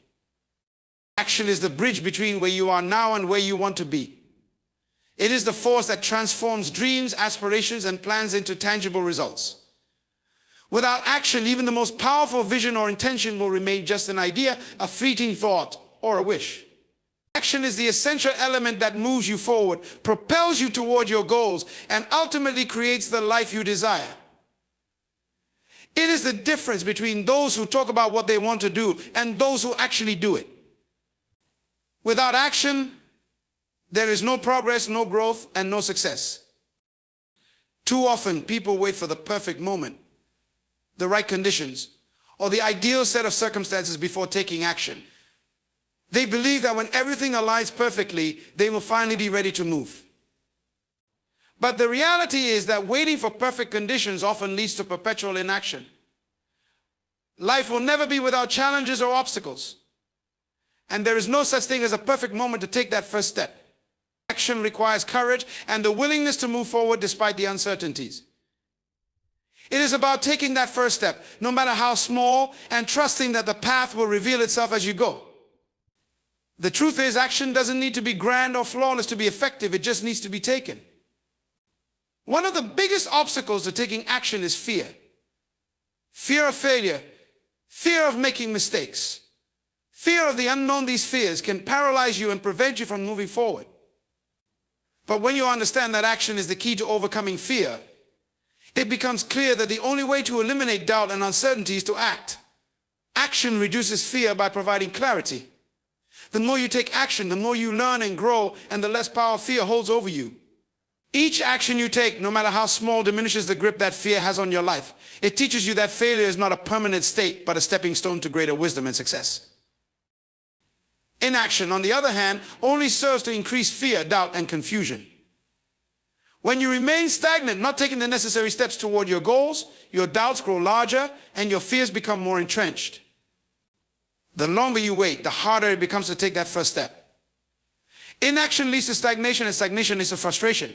Action is the bridge between where you are now and where you want to be. It is the force that transforms dreams, aspirations, and plans into tangible results. Without action, even the most powerful vision or intention will remain just an idea, a fleeting thought, or a wish. Action is the essential element that moves you forward, propels you toward your goals, and ultimately creates the life you desire. It is the difference between those who talk about what they want to do and those who actually do it. Without action, there is no progress, no growth, and no success. Too often, people wait for the perfect moment, the right conditions, or the ideal set of circumstances before taking action. They believe that when everything aligns perfectly, they will finally be ready to move. But the reality is that waiting for perfect conditions often leads to perpetual inaction. Life will never be without challenges or obstacles. And there is no such thing as a perfect moment to take that first step. Action requires courage and the willingness to move forward despite the uncertainties. It is about taking that first step, no matter how small, and trusting that the path will reveal itself as you go. The truth is, action doesn't need to be grand or flawless to be effective. It just needs to be taken. One of the biggest obstacles to taking action is fear. Fear of failure, fear of making mistakes, fear of the unknown. These fears can paralyze you and prevent you from moving forward. But when you understand that action is the key to overcoming fear, it becomes clear that the only way to eliminate doubt and uncertainty is to act. Action reduces fear by providing clarity. The more you take action, the more you learn and grow, and the less power fear holds over you. Each action you take, no matter how small, diminishes the grip that fear has on your life. It teaches you that failure is not a permanent state, but a stepping stone to greater wisdom and success. Inaction, on the other hand, only serves to increase fear, doubt, and confusion. When you remain stagnant, not taking the necessary steps toward your goals, your doubts grow larger and your fears become more entrenched. The longer you wait, the harder it becomes to take that first step. Inaction leads to stagnation, and stagnation leads to frustration.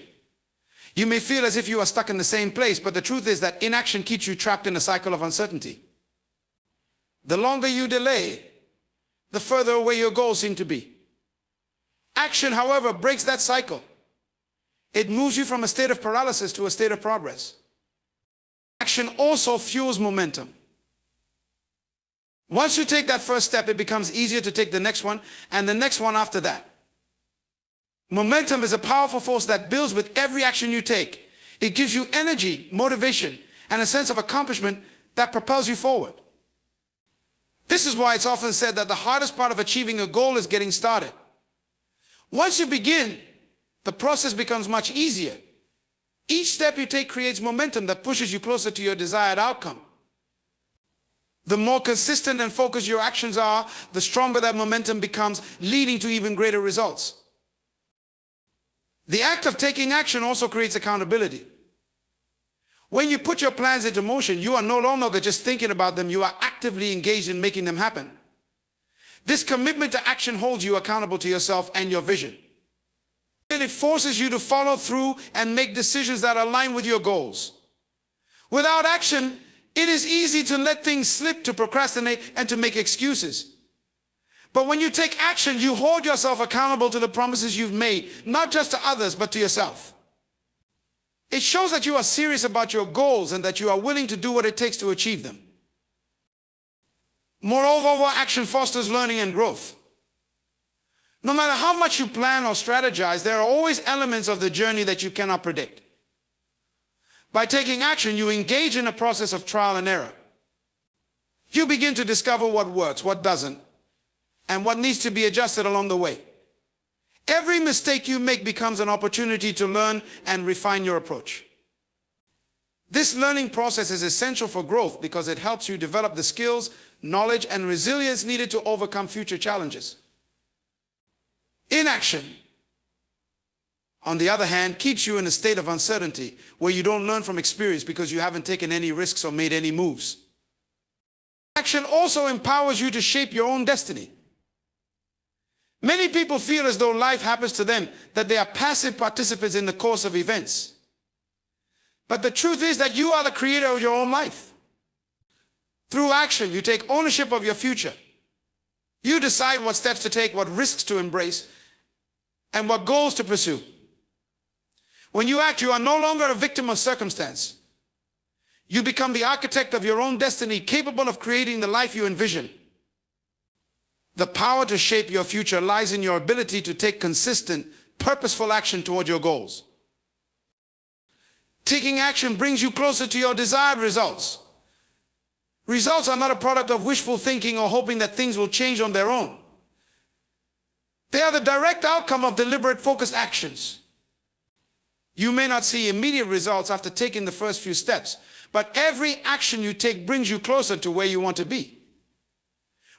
You may feel as if you are stuck in the same place, but the truth is that inaction keeps you trapped in a cycle of uncertainty. The longer you delay, the further away your goals seem to be. Action, however, breaks that cycle. It moves you from a state of paralysis to a state of progress. Action also fuels momentum. Once you take that first step, it becomes easier to take the next one and the next one after that. Momentum is a powerful force that builds with every action you take. It gives you energy, motivation, and a sense of accomplishment that propels you forward. This is why it's often said that the hardest part of achieving a goal is getting started. Once you begin, the process becomes much easier. Each step you take creates momentum that pushes you closer to your desired outcome. The more consistent and focused your actions are, the stronger that momentum becomes, leading to even greater results. The act of taking action also creates accountability. When you put your plans into motion, you are no longer just thinking about them, you are actively engaged in making them happen. This commitment to action holds you accountable to yourself and your vision. It forces you to follow through and make decisions that align with your goals. Without action, it is easy to let things slip, to procrastinate, and to make excuses. But when you take action, you hold yourself accountable to the promises you've made, not just to others, but to yourself. It shows that you are serious about your goals and that you are willing to do what it takes to achieve them. Moreover, action fosters learning and growth. No matter how much you plan or strategize, there are always elements of the journey that you cannot predict. By taking action, you engage in a process of trial and error. You begin to discover what works, what doesn't, and what needs to be adjusted along the way. Every mistake you make becomes an opportunity to learn and refine your approach. This learning process is essential for growth because it helps you develop the skills, knowledge, and resilience needed to overcome future challenges. Inaction, on the other hand, keeps you in a state of uncertainty where you don't learn from experience because you haven't taken any risks or made any moves. Action also empowers you to shape your own destiny. Many people feel as though life happens to them, that they are passive participants in the course of events. But the truth is that you are the creator of your own life. Through action, you take ownership of your future. You decide what steps to take, what risks to embrace, and what goals to pursue. When you act, you are no longer a victim of circumstance. You become the architect of your own destiny, capable of creating the life you envision. The power to shape your future lies in your ability to take consistent, purposeful action toward your goals. Taking action brings you closer to your desired results. Results are not a product of wishful thinking or hoping that things will change on their own. They are the direct outcome of deliberate, focused actions. You may not see immediate results after taking the first few steps, but every action you take brings you closer to where you want to be.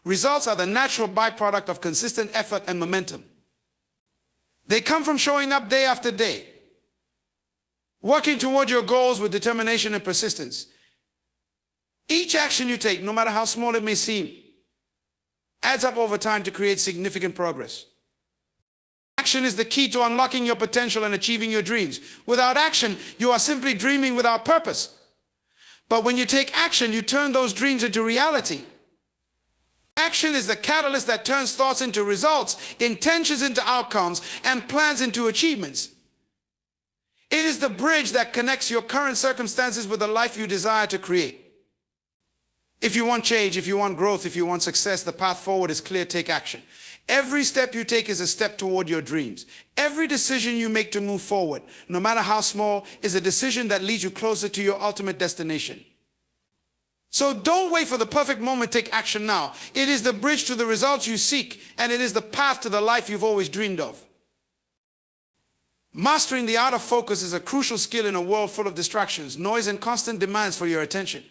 Results are the natural byproduct of consistent effort and momentum. They come from showing up day after day, working toward your goals with determination and persistence. Each action you take, no matter how small it may seem, adds up over time to create significant progress. Action is the key to unlocking your potential and achieving your dreams. Without action, you are simply dreaming without purpose. But when you take action, you turn those dreams into reality. Action is the catalyst that turns thoughts into results, intentions into outcomes, and plans into achievements. It is the bridge that connects your current circumstances with the life you desire to create. If you want change, if you want growth, if you want success, the path forward is clear. Take action. Every step you take is a step toward your dreams. Every decision you make to move forward, no matter how small, is a decision that leads you closer to your ultimate destination. So don't wait for the perfect moment. Take action now. It is the bridge to the results you seek, and it is the path to the life you've always dreamed of. Mastering the art of focus is a crucial skill in a world full of distractions, noise, and constant demands for your attention.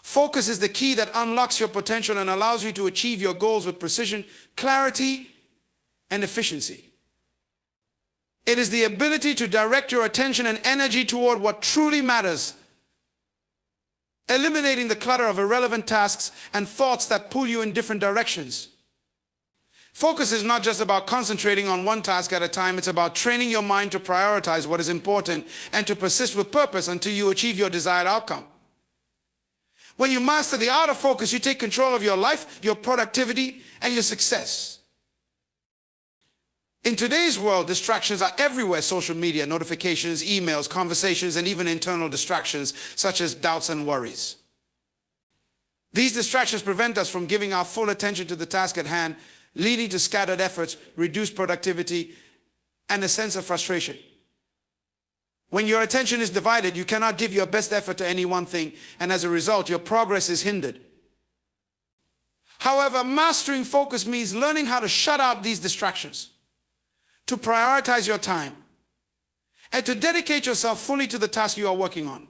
Focus is the key that unlocks your potential and allows you to achieve your goals with precision, clarity, and efficiency. It is the ability to direct your attention and energy toward what truly matters, eliminating the clutter of irrelevant tasks and thoughts that pull you in different directions. Focus is not just about concentrating on one task at a time. It's about training your mind to prioritize what is important and to persist with purpose until you achieve your desired outcome. When you master the art of focus, you take control of your life, your productivity, and your success. In today's world, distractions are everywhere: social media, notifications, emails, conversations, and even internal distractions such as doubts and worries. These distractions prevent us from giving our full attention to the task at hand, leading to scattered efforts, reduced productivity, and a sense of frustration. When your attention is divided, you cannot give your best effort to any one thing, and as a result, your progress is hindered. However, mastering focus means learning how to shut out these distractions, to prioritize your time, and to dedicate yourself fully to the task you are working on.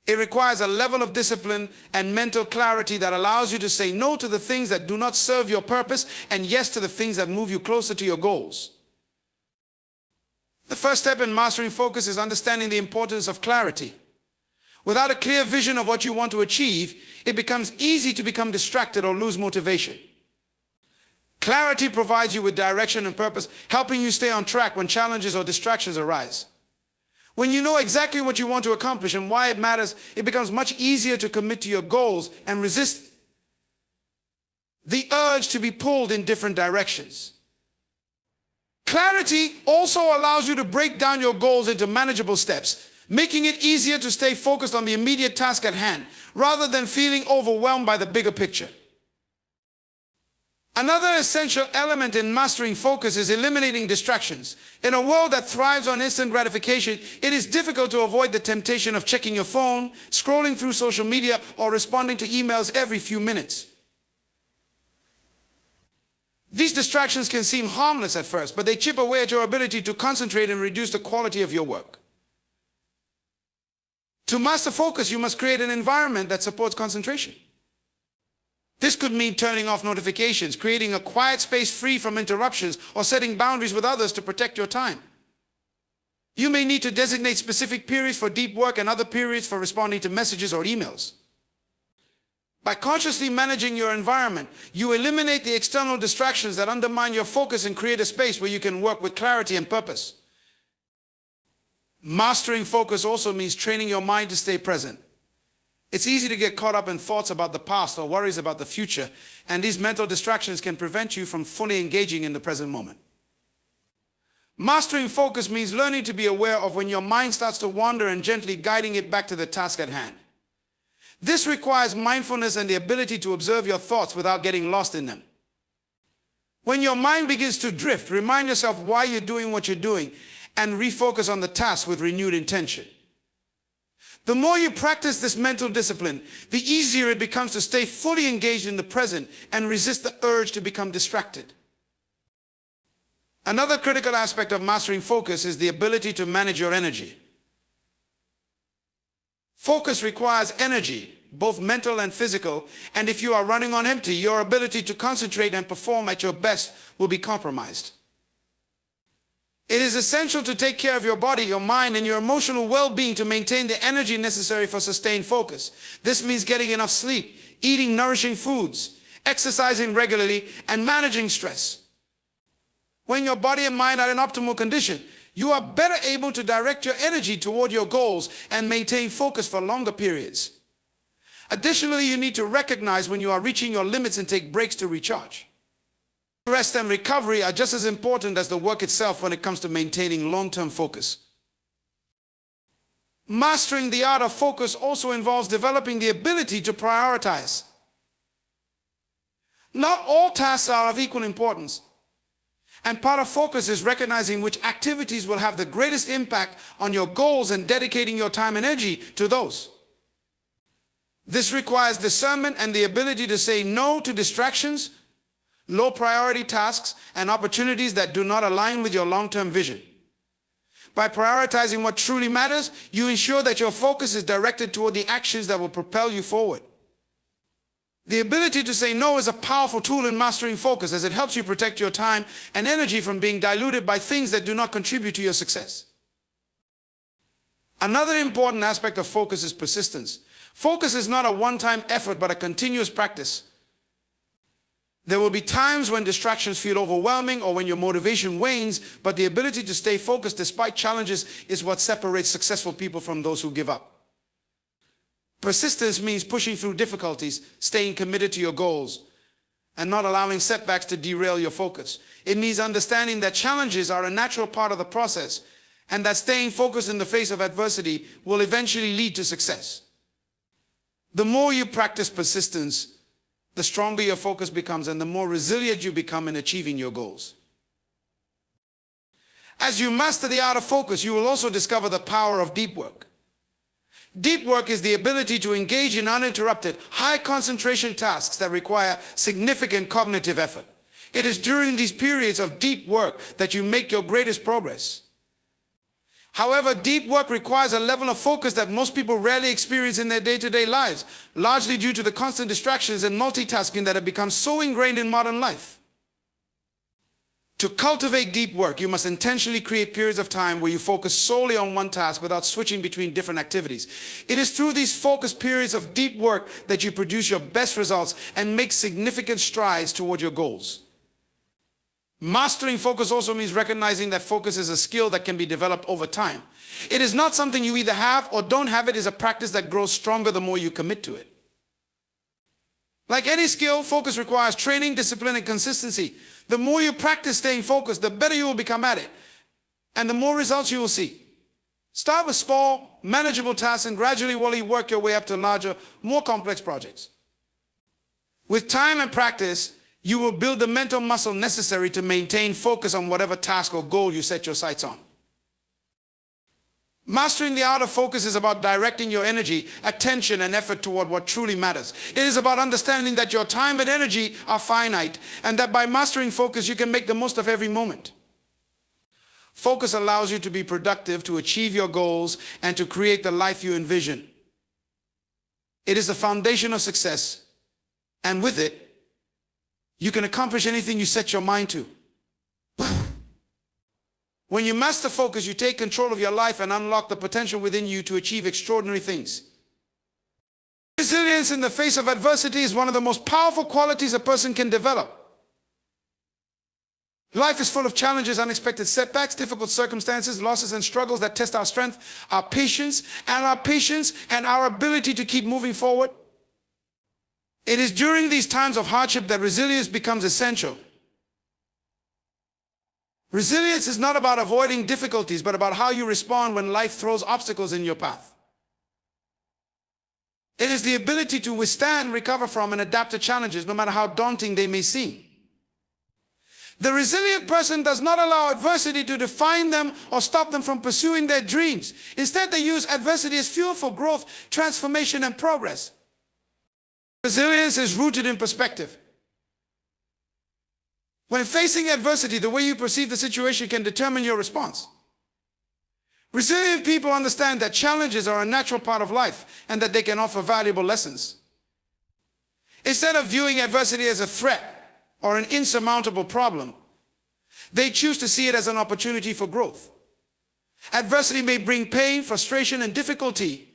It requires a level of discipline and mental clarity that allows you to say no to the things that do not serve your purpose and yes to the things that move you closer to your goals. The first step in mastering focus is understanding the importance of clarity. Without a clear vision of what you want to achieve, it becomes easy to become distracted or lose motivation. Clarity provides you with direction and purpose, helping you stay on track when challenges or distractions arise. When you know exactly what you want to accomplish and why it matters, it becomes much easier to commit to your goals and resist the urge to be pulled in different directions. Clarity also allows you to break down your goals into manageable steps, making it easier to stay focused on the immediate task at hand, rather than feeling overwhelmed by the bigger picture. Another essential element in mastering focus is eliminating distractions. In a world that thrives on instant gratification, it is difficult to avoid the temptation of checking your phone, scrolling through social media, or responding to emails every few minutes. These distractions can seem harmless at first, but they chip away at your ability to concentrate and reduce the quality of your work. To master focus, you must create an environment that supports concentration. This could mean turning off notifications, creating a quiet space free from interruptions, or setting boundaries with others to protect your time. You may need to designate specific periods for deep work and other periods for responding to messages or emails. By consciously managing your environment, you eliminate the external distractions that undermine your focus and create a space where you can work with clarity and purpose. Mastering focus also means training your mind to stay present. It's easy to get caught up in thoughts about the past or worries about the future, and these mental distractions can prevent you from fully engaging in the present moment. Mastering focus means learning to be aware of when your mind starts to wander and gently guiding it back to the task at hand. This requires mindfulness and the ability to observe your thoughts without getting lost in them. When your mind begins to drift, remind yourself why you're doing what you're doing and refocus on the task with renewed intention. The more you practice this mental discipline, the easier it becomes to stay fully engaged in the present and resist the urge to become distracted. Another critical aspect of mastering focus is the ability to manage your energy. Focus requires energy, both mental and physical, and if you are running on empty, your ability to concentrate and perform at your best will be compromised. It is essential to take care of your body, your mind, and your emotional well-being to maintain the energy necessary for sustained focus. This means getting enough sleep, eating nourishing foods, exercising regularly, and managing stress. When your body and mind are in optimal condition, you are better able to direct your energy toward your goals and maintain focus for longer periods. Additionally, you need to recognize when you are reaching your limits and take breaks to recharge. Rest and recovery are just as important as the work itself when it comes to maintaining long-term focus. Mastering the art of focus also involves developing the ability to prioritize. Not all tasks are of equal importance, and part of focus is recognizing which activities will have the greatest impact on your goals and dedicating your time and energy to those. This requires discernment and the ability to say no to distractions, low priority tasks, and opportunities that do not align with your long-term vision. By prioritizing what truly matters, you ensure that your focus is directed toward the actions that will propel you forward. The ability to say no is a powerful tool in mastering focus, as it helps you protect your time and energy from being diluted by things that do not contribute to your success. Another important aspect of focus is persistence. Focus is not a one-time effort, but a continuous practice. There will be times when distractions feel overwhelming or when your motivation wanes, but the ability to stay focused despite challenges is what separates successful people from those who give up. Persistence means pushing through difficulties, staying committed to your goals, and not allowing setbacks to derail your focus. It means understanding that challenges are a natural part of the process, and that staying focused in the face of adversity will eventually lead to success. The more you practice persistence, the stronger your focus becomes and the more resilient you become in achieving your goals. As you master the art of focus, you will also discover the power of deep work. Deep work is the ability to engage in uninterrupted, high-concentration tasks that require significant cognitive effort. It is during these periods of deep work that you make your greatest progress. However, deep work requires a level of focus that most people rarely experience in their day-to-day lives, largely due to the constant distractions and multitasking that have become so ingrained in modern life. To cultivate deep work, you must intentionally create periods of time where you focus solely on one task without switching between different activities. It is through these focused periods of deep work that you produce your best results and make significant strides toward your goals. Mastering focus also means recognizing that focus is a skill that can be developed over time. It is not something you either have or don't have. It is a practice that grows stronger the more you commit to it. Like any skill, focus requires training, discipline, and consistency. The more you practice staying focused, the better you will become at it, and the more results you will see. Start with small, manageable tasks and gradually work your way up to larger, more complex projects. With time and practice, you will build the mental muscle necessary to maintain focus on whatever task or goal you set your sights on. Mastering the art of focus is about directing your energy, attention, and effort toward what truly matters. It is about understanding that your time and energy are finite, and that by mastering focus, you can make the most of every moment. Focus allows you to be productive, to achieve your goals, and to create the life you envision. It is the foundation of success, and with it, you can accomplish anything you set your mind to. When you master focus, you take control of your life and unlock the potential within you to achieve extraordinary things. Resilience in the face of adversity is one of the most powerful qualities a person can develop. Life is full of challenges, unexpected setbacks, difficult circumstances, losses and struggles that test our strength, our patience and our ability to keep moving forward. It is during these times of hardship that resilience becomes essential. Resilience is not about avoiding difficulties, but about how you respond when life throws obstacles in your path. It is the ability to withstand, recover from, and adapt to challenges, no matter how daunting they may seem. The resilient person does not allow adversity to define them or stop them from pursuing their dreams. Instead, they use adversity as fuel for growth, transformation, and progress. Resilience is rooted in perspective. When facing adversity, the way you perceive the situation can determine your response. Resilient people understand that challenges are a natural part of life and that they can offer valuable lessons. Instead of viewing adversity as a threat or an insurmountable problem, they choose to see it as an opportunity for growth. Adversity may bring pain, frustration, and difficulty,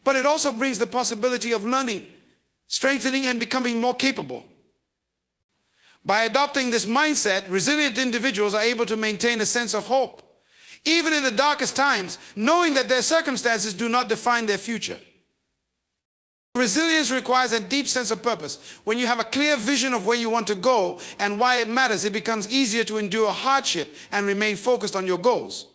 but it also brings the possibility of learning, strengthening, and becoming more capable. By adopting this mindset, resilient individuals are able to maintain a sense of hope, even in the darkest times, knowing that their circumstances do not define their future. Resilience requires a deep sense of purpose. When you have a clear vision of where you want to go and why it matters, it becomes easier to endure hardship and remain focused on your goals.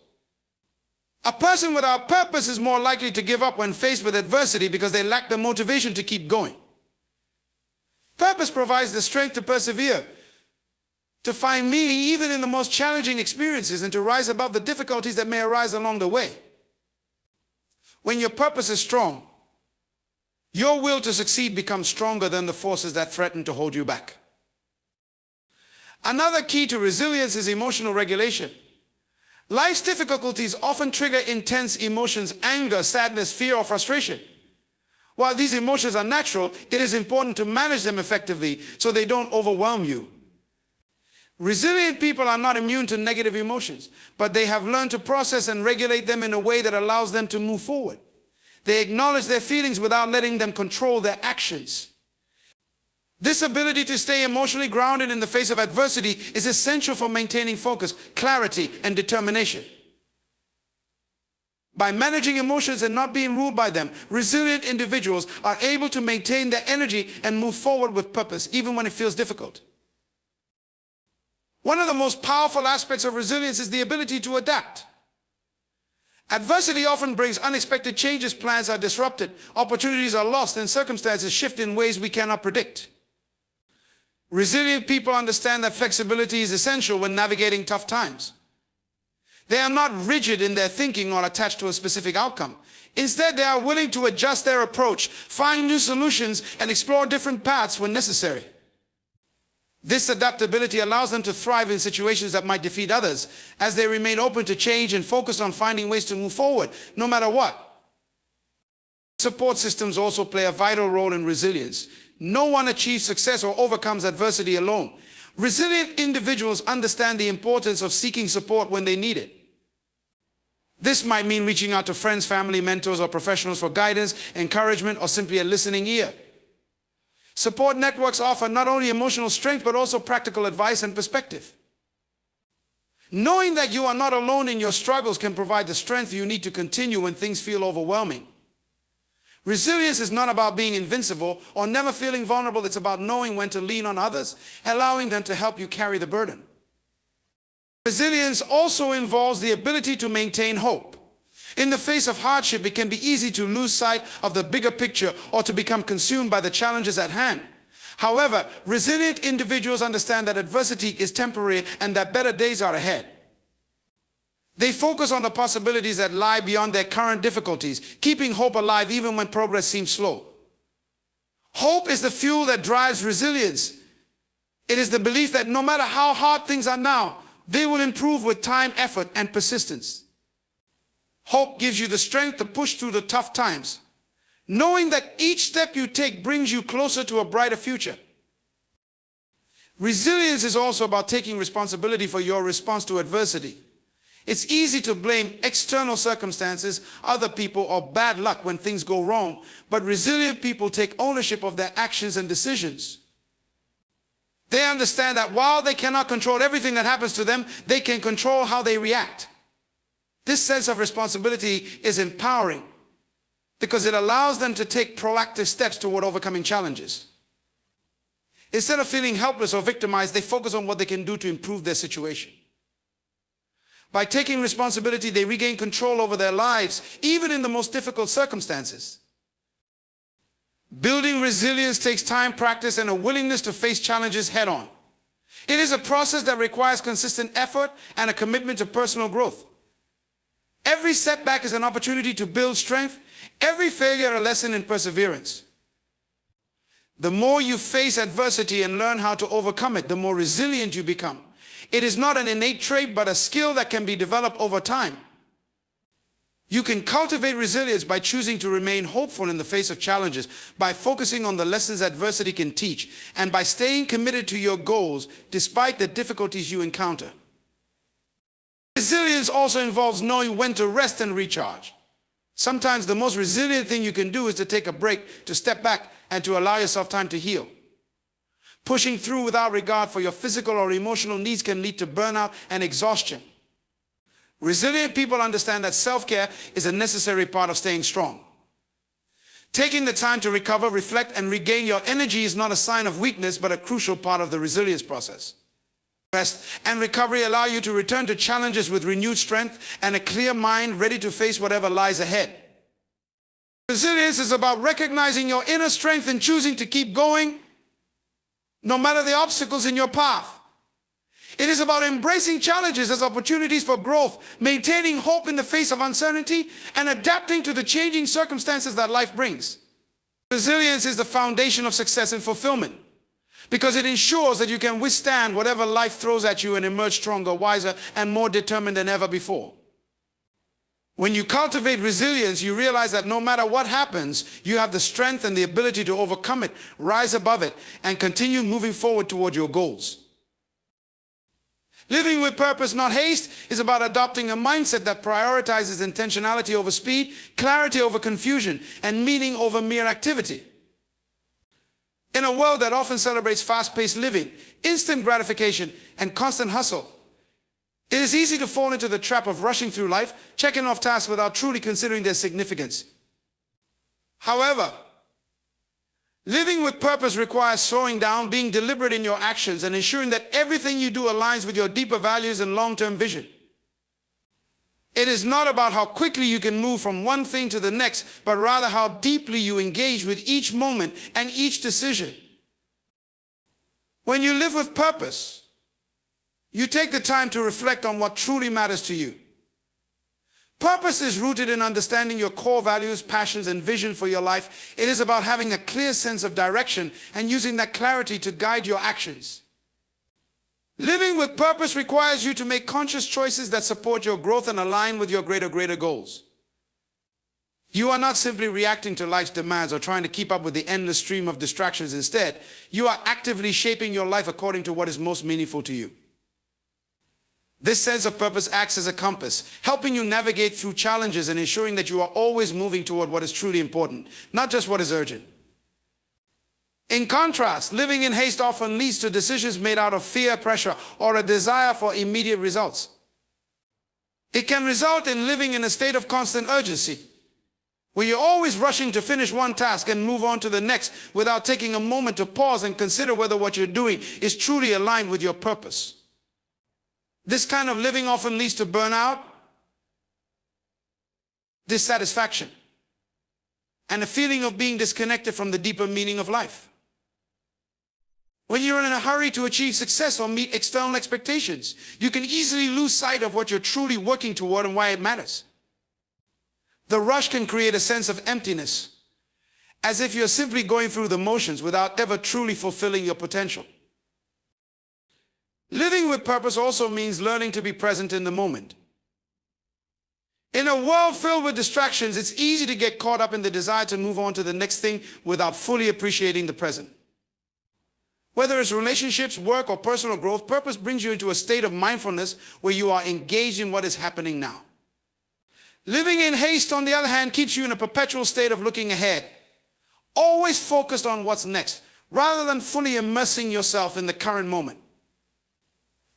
A person without purpose is more likely to give up when faced with adversity because they lack the motivation to keep going. Purpose provides the strength to persevere, to find meaning even in the most challenging experiences, and to rise above the difficulties that may arise along the way. When your purpose is strong, your will to succeed becomes stronger than the forces that threaten to hold you back. Another key to resilience is emotional regulation. Life's difficulties often trigger intense emotions, anger, sadness, fear, or frustration. While these emotions are natural, it is important to manage them effectively so they don't overwhelm you. Resilient people are not immune to negative emotions, but they have learned to process and regulate them in a way that allows them to move forward. They acknowledge their feelings without letting them control their actions. This ability to stay emotionally grounded in the face of adversity is essential for maintaining focus, clarity, and determination. By managing emotions and not being ruled by them, resilient individuals are able to maintain their energy and move forward with purpose, even when it feels difficult. One of the most powerful aspects of resilience is the ability to adapt. Adversity often brings unexpected changes, plans are disrupted, opportunities are lost, and circumstances shift in ways we cannot predict. Resilient people understand that flexibility is essential when navigating tough times. They are not rigid in their thinking or attached to a specific outcome. Instead, they are willing to adjust their approach, find new solutions, and explore different paths when necessary. This adaptability allows them to thrive in situations that might defeat others, as they remain open to change and focused on finding ways to move forward, no matter what. Support systems also play a vital role in resilience. No one achieves success or overcomes adversity alone. Resilient individuals understand the importance of seeking support when they need it. This might mean reaching out to friends, family, mentors, or professionals for guidance, encouragement, or simply a listening ear. Support networks offer not only emotional strength, but also practical advice and perspective. Knowing that you are not alone in your struggles can provide the strength you need to continue when things feel overwhelming. Resilience is not about being invincible or never feeling vulnerable. It's about knowing when to lean on others, allowing them to help you carry the burden. Resilience also involves the ability to maintain hope. In the face of hardship, it can be easy to lose sight of the bigger picture or to become consumed by the challenges at hand. However, resilient individuals understand that adversity is temporary and that better days are ahead. They focus on the possibilities that lie beyond their current difficulties, keeping hope alive even when progress seems slow. Hope is the fuel that drives resilience. It is the belief that no matter how hard things are now, they will improve with time, effort, and persistence. Hope gives you the strength to push through the tough times, knowing that each step you take brings you closer to a brighter future. Resilience is also about taking responsibility for your response to adversity. It's easy to blame external circumstances, other people, or bad luck when things go wrong, but resilient people take ownership of their actions and decisions. They understand that while they cannot control everything that happens to them, they can control how they react. This sense of responsibility is empowering because it allows them to take proactive steps toward overcoming challenges. Instead of feeling helpless or victimized, they focus on what they can do to improve their situation. By taking responsibility, they regain control over their lives, even in the most difficult circumstances. Building resilience takes time, practice, and a willingness to face challenges head-on. It is a process that requires consistent effort and a commitment to personal growth. Every setback is an opportunity to build strength, every failure a lesson in perseverance. The more you face adversity and learn how to overcome it, the more resilient you become. It is not an innate trait, but a skill that can be developed over time. You can cultivate resilience by choosing to remain hopeful in the face of challenges, by focusing on the lessons adversity can teach, and by staying committed to your goals despite the difficulties you encounter. Resilience also involves knowing when to rest and recharge. Sometimes the most resilient thing you can do is to take a break, to step back, and to allow yourself time to heal. Pushing through without regard for your physical or emotional needs can lead to burnout and exhaustion. Resilient people understand that self-care is a necessary part of staying strong. Taking the time to recover, reflect, and regain your energy is not a sign of weakness, but a crucial part of the resilience process. Rest and recovery allow you to return to challenges with renewed strength and a clear mind, ready to face whatever lies ahead. Resilience is about recognizing your inner strength and choosing to keep going, no matter the obstacles in your path. It is about embracing challenges as opportunities for growth, maintaining hope in the face of uncertainty, and adapting to the changing circumstances that life brings. Resilience is the foundation of success and fulfillment because it ensures that you can withstand whatever life throws at you and emerge stronger, wiser, and more determined than ever before. When you cultivate resilience, you realize that no matter what happens, you have the strength and the ability to overcome it, rise above it, and continue moving forward toward your goals. Living with purpose, not haste, is about adopting a mindset that prioritizes intentionality over speed, clarity over confusion, and meaning over mere activity. In a world that often celebrates fast-paced living, instant gratification, and constant hustle, it is easy to fall into the trap of rushing through life, checking off tasks without truly considering their significance. However, living with purpose requires slowing down, being deliberate in your actions, and ensuring that everything you do aligns with your deeper values and long-term vision. It is not about how quickly you can move from one thing to the next, but rather how deeply you engage with each moment and each decision. When you live with purpose, you take the time to reflect on what truly matters to you. Purpose is rooted in understanding your core values, passions, and vision for your life. It is about having a clear sense of direction and using that clarity to guide your actions. Living with purpose requires you to make conscious choices that support your growth and align with your greater goals. You are not simply reacting to life's demands or trying to keep up with the endless stream of distractions. Instead, you are actively shaping your life according to what is most meaningful to you. This sense of purpose acts as a compass, helping you navigate through challenges and ensuring that you are always moving toward what is truly important, not just what is urgent. In contrast, living in haste often leads to decisions made out of fear, pressure, or a desire for immediate results. It can result in living in a state of constant urgency, where you're always rushing to finish one task and move on to the next without taking a moment to pause and consider whether what you're doing is truly aligned with your purpose. This kind of living often leads to burnout, dissatisfaction, and a feeling of being disconnected from the deeper meaning of life. When you're in a hurry to achieve success or meet external expectations, you can easily lose sight of what you're truly working toward and why it matters. The rush can create a sense of emptiness, as if you're simply going through the motions without ever truly fulfilling your potential. Living with purpose also means learning to be present in the moment. In a world filled with distractions, it's easy to get caught up in the desire to move on to the next thing without fully appreciating the present. Whether it's relationships, work, or personal growth, purpose brings you into a state of mindfulness where you are engaged in what is happening now. Living in haste, on the other hand, keeps you in a perpetual state of looking ahead, always focused on what's next, rather than fully immersing yourself in the current moment.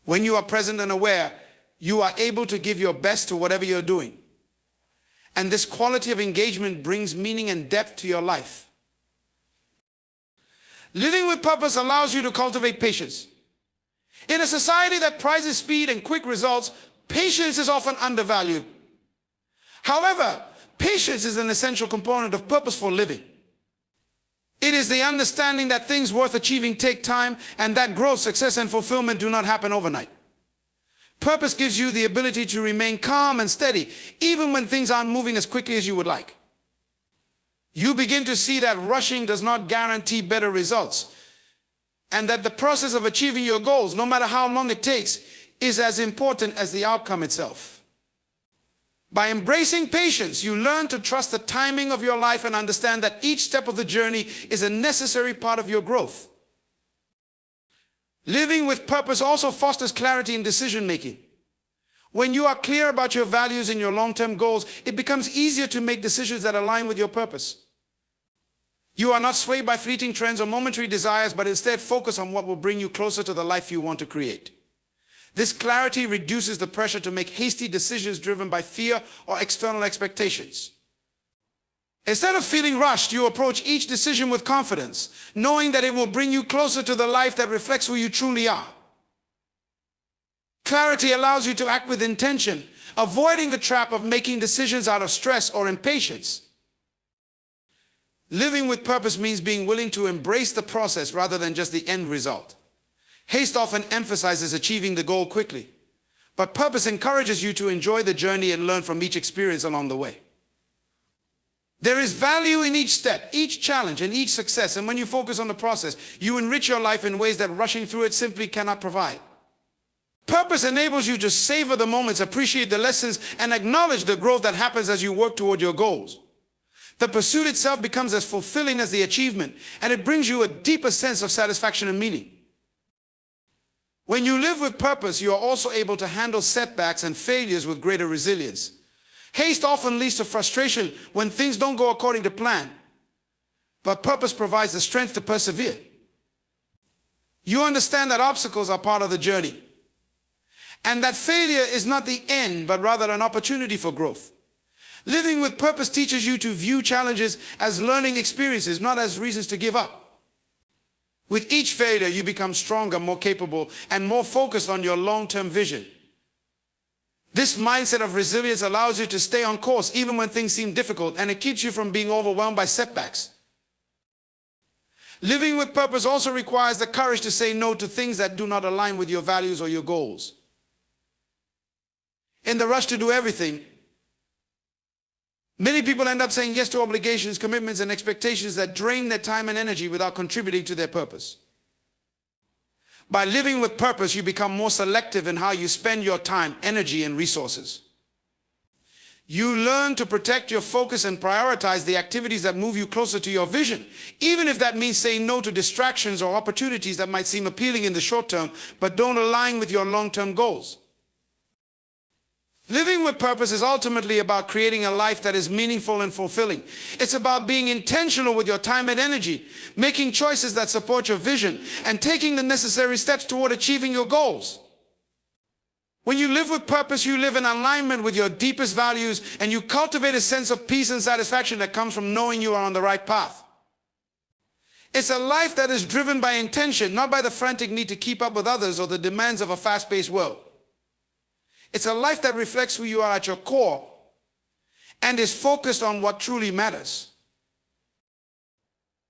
When you are present and aware, you are able to give your best to whatever you're doing. And this quality of engagement brings meaning and depth to your life. Living with purpose allows you to cultivate patience. In a society that prizes speed and quick results, patience is often undervalued. However, patience is an essential component of purposeful living. It is the understanding that things worth achieving take time, and that growth, success, and fulfillment do not happen overnight. Purpose gives you the ability to remain calm and steady, even when things aren't moving as quickly as you would like. You begin to see that rushing does not guarantee better results, and that the process of achieving your goals, no matter how long it takes, is as important as the outcome itself. By embracing patience, you learn to trust the timing of your life and understand that each step of the journey is a necessary part of your growth. Living with purpose also fosters clarity in decision making. When you are clear about your values and your long-term goals, it becomes easier to make decisions that align with your purpose. You are not swayed by fleeting trends or momentary desires, but instead focus on what will bring you closer to the life you want to create. This clarity reduces the pressure to make hasty decisions driven by fear or external expectations. Instead of feeling rushed, you approach each decision with confidence, knowing that it will bring you closer to the life that reflects who you truly are. Clarity allows you to act with intention, avoiding the trap of making decisions out of stress or impatience. Living with purpose means being willing to embrace the process rather than just the end result. Haste often emphasizes achieving the goal quickly, but purpose encourages you to enjoy the journey and learn from each experience along the way. There is value in each step, each challenge, and each success, and when you focus on the process, you enrich your life in ways that rushing through it simply cannot provide. Purpose enables you to savor the moments, appreciate the lessons, and acknowledge the growth that happens as you work toward your goals. The pursuit itself becomes as fulfilling as the achievement, and it brings you a deeper sense of satisfaction and meaning. When you live with purpose, you are also able to handle setbacks and failures with greater resilience. Haste often leads to frustration when things don't go according to plan, but purpose provides the strength to persevere. You understand that obstacles are part of the journey, and that failure is not the end, but rather an opportunity for growth. Living with purpose teaches you to view challenges as learning experiences, not as reasons to give up. With each failure, you become stronger, more capable, and more focused on your long-term vision. This mindset of resilience allows you to stay on course even when things seem difficult, and it keeps you from being overwhelmed by setbacks. Living with purpose also requires the courage to say no to things that do not align with your values or your goals. In the rush to do everything, many people end up saying yes to obligations, commitments, and expectations that drain their time and energy without contributing to their purpose. By living with purpose, you become more selective in how you spend your time, energy, and resources. You learn to protect your focus and prioritize the activities that move you closer to your vision, even if that means saying no to distractions or opportunities that might seem appealing in the short term, but don't align with your long-term goals. Living with purpose is ultimately about creating a life that is meaningful and fulfilling. It's about being intentional with your time and energy, making choices that support your vision, and taking the necessary steps toward achieving your goals. When you live with purpose, you live in alignment with your deepest values, and you cultivate a sense of peace and satisfaction that comes from knowing you are on the right path. It's a life that is driven by intention, not by the frantic need to keep up with others or the demands of a fast-paced world. It's a life that reflects who you are at your core and is focused on what truly matters.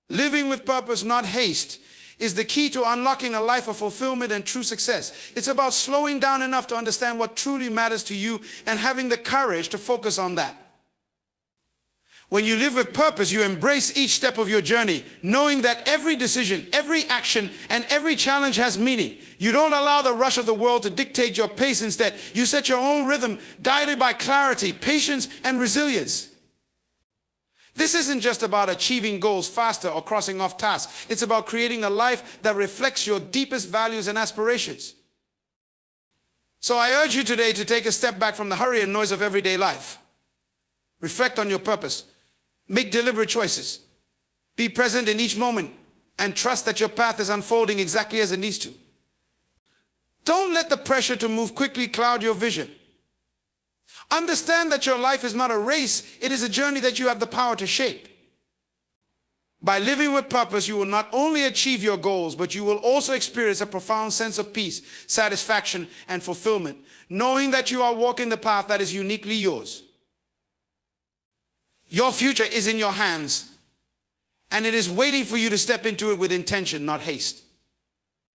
Living with purpose, not haste, is the key to unlocking a life of fulfillment and true success. It's about slowing down enough to understand what truly matters to you and having the courage to focus on that. When you live with purpose, you embrace each step of your journey, knowing that every decision, every action, and every challenge has meaning. You don't allow the rush of the world to dictate your pace. Instead, you set your own rhythm, guided by clarity, patience, and resilience. This isn't just about achieving goals faster or crossing off tasks. It's about creating a life that reflects your deepest values and aspirations. So I urge you today to take a step back from the hurry and noise of everyday life. Reflect on your purpose. Make deliberate choices. Be present in each moment and trust that your path is unfolding exactly as it needs to. Don't let the pressure to move quickly cloud your vision. Understand that your life is not a race, it is a journey that you have the power to shape. By living with purpose, you will not only achieve your goals, but you will also experience a profound sense of peace, satisfaction, and fulfillment, knowing that you are walking the path that is uniquely yours. Your future is in your hands, and it is waiting for you to step into it with intention, not haste.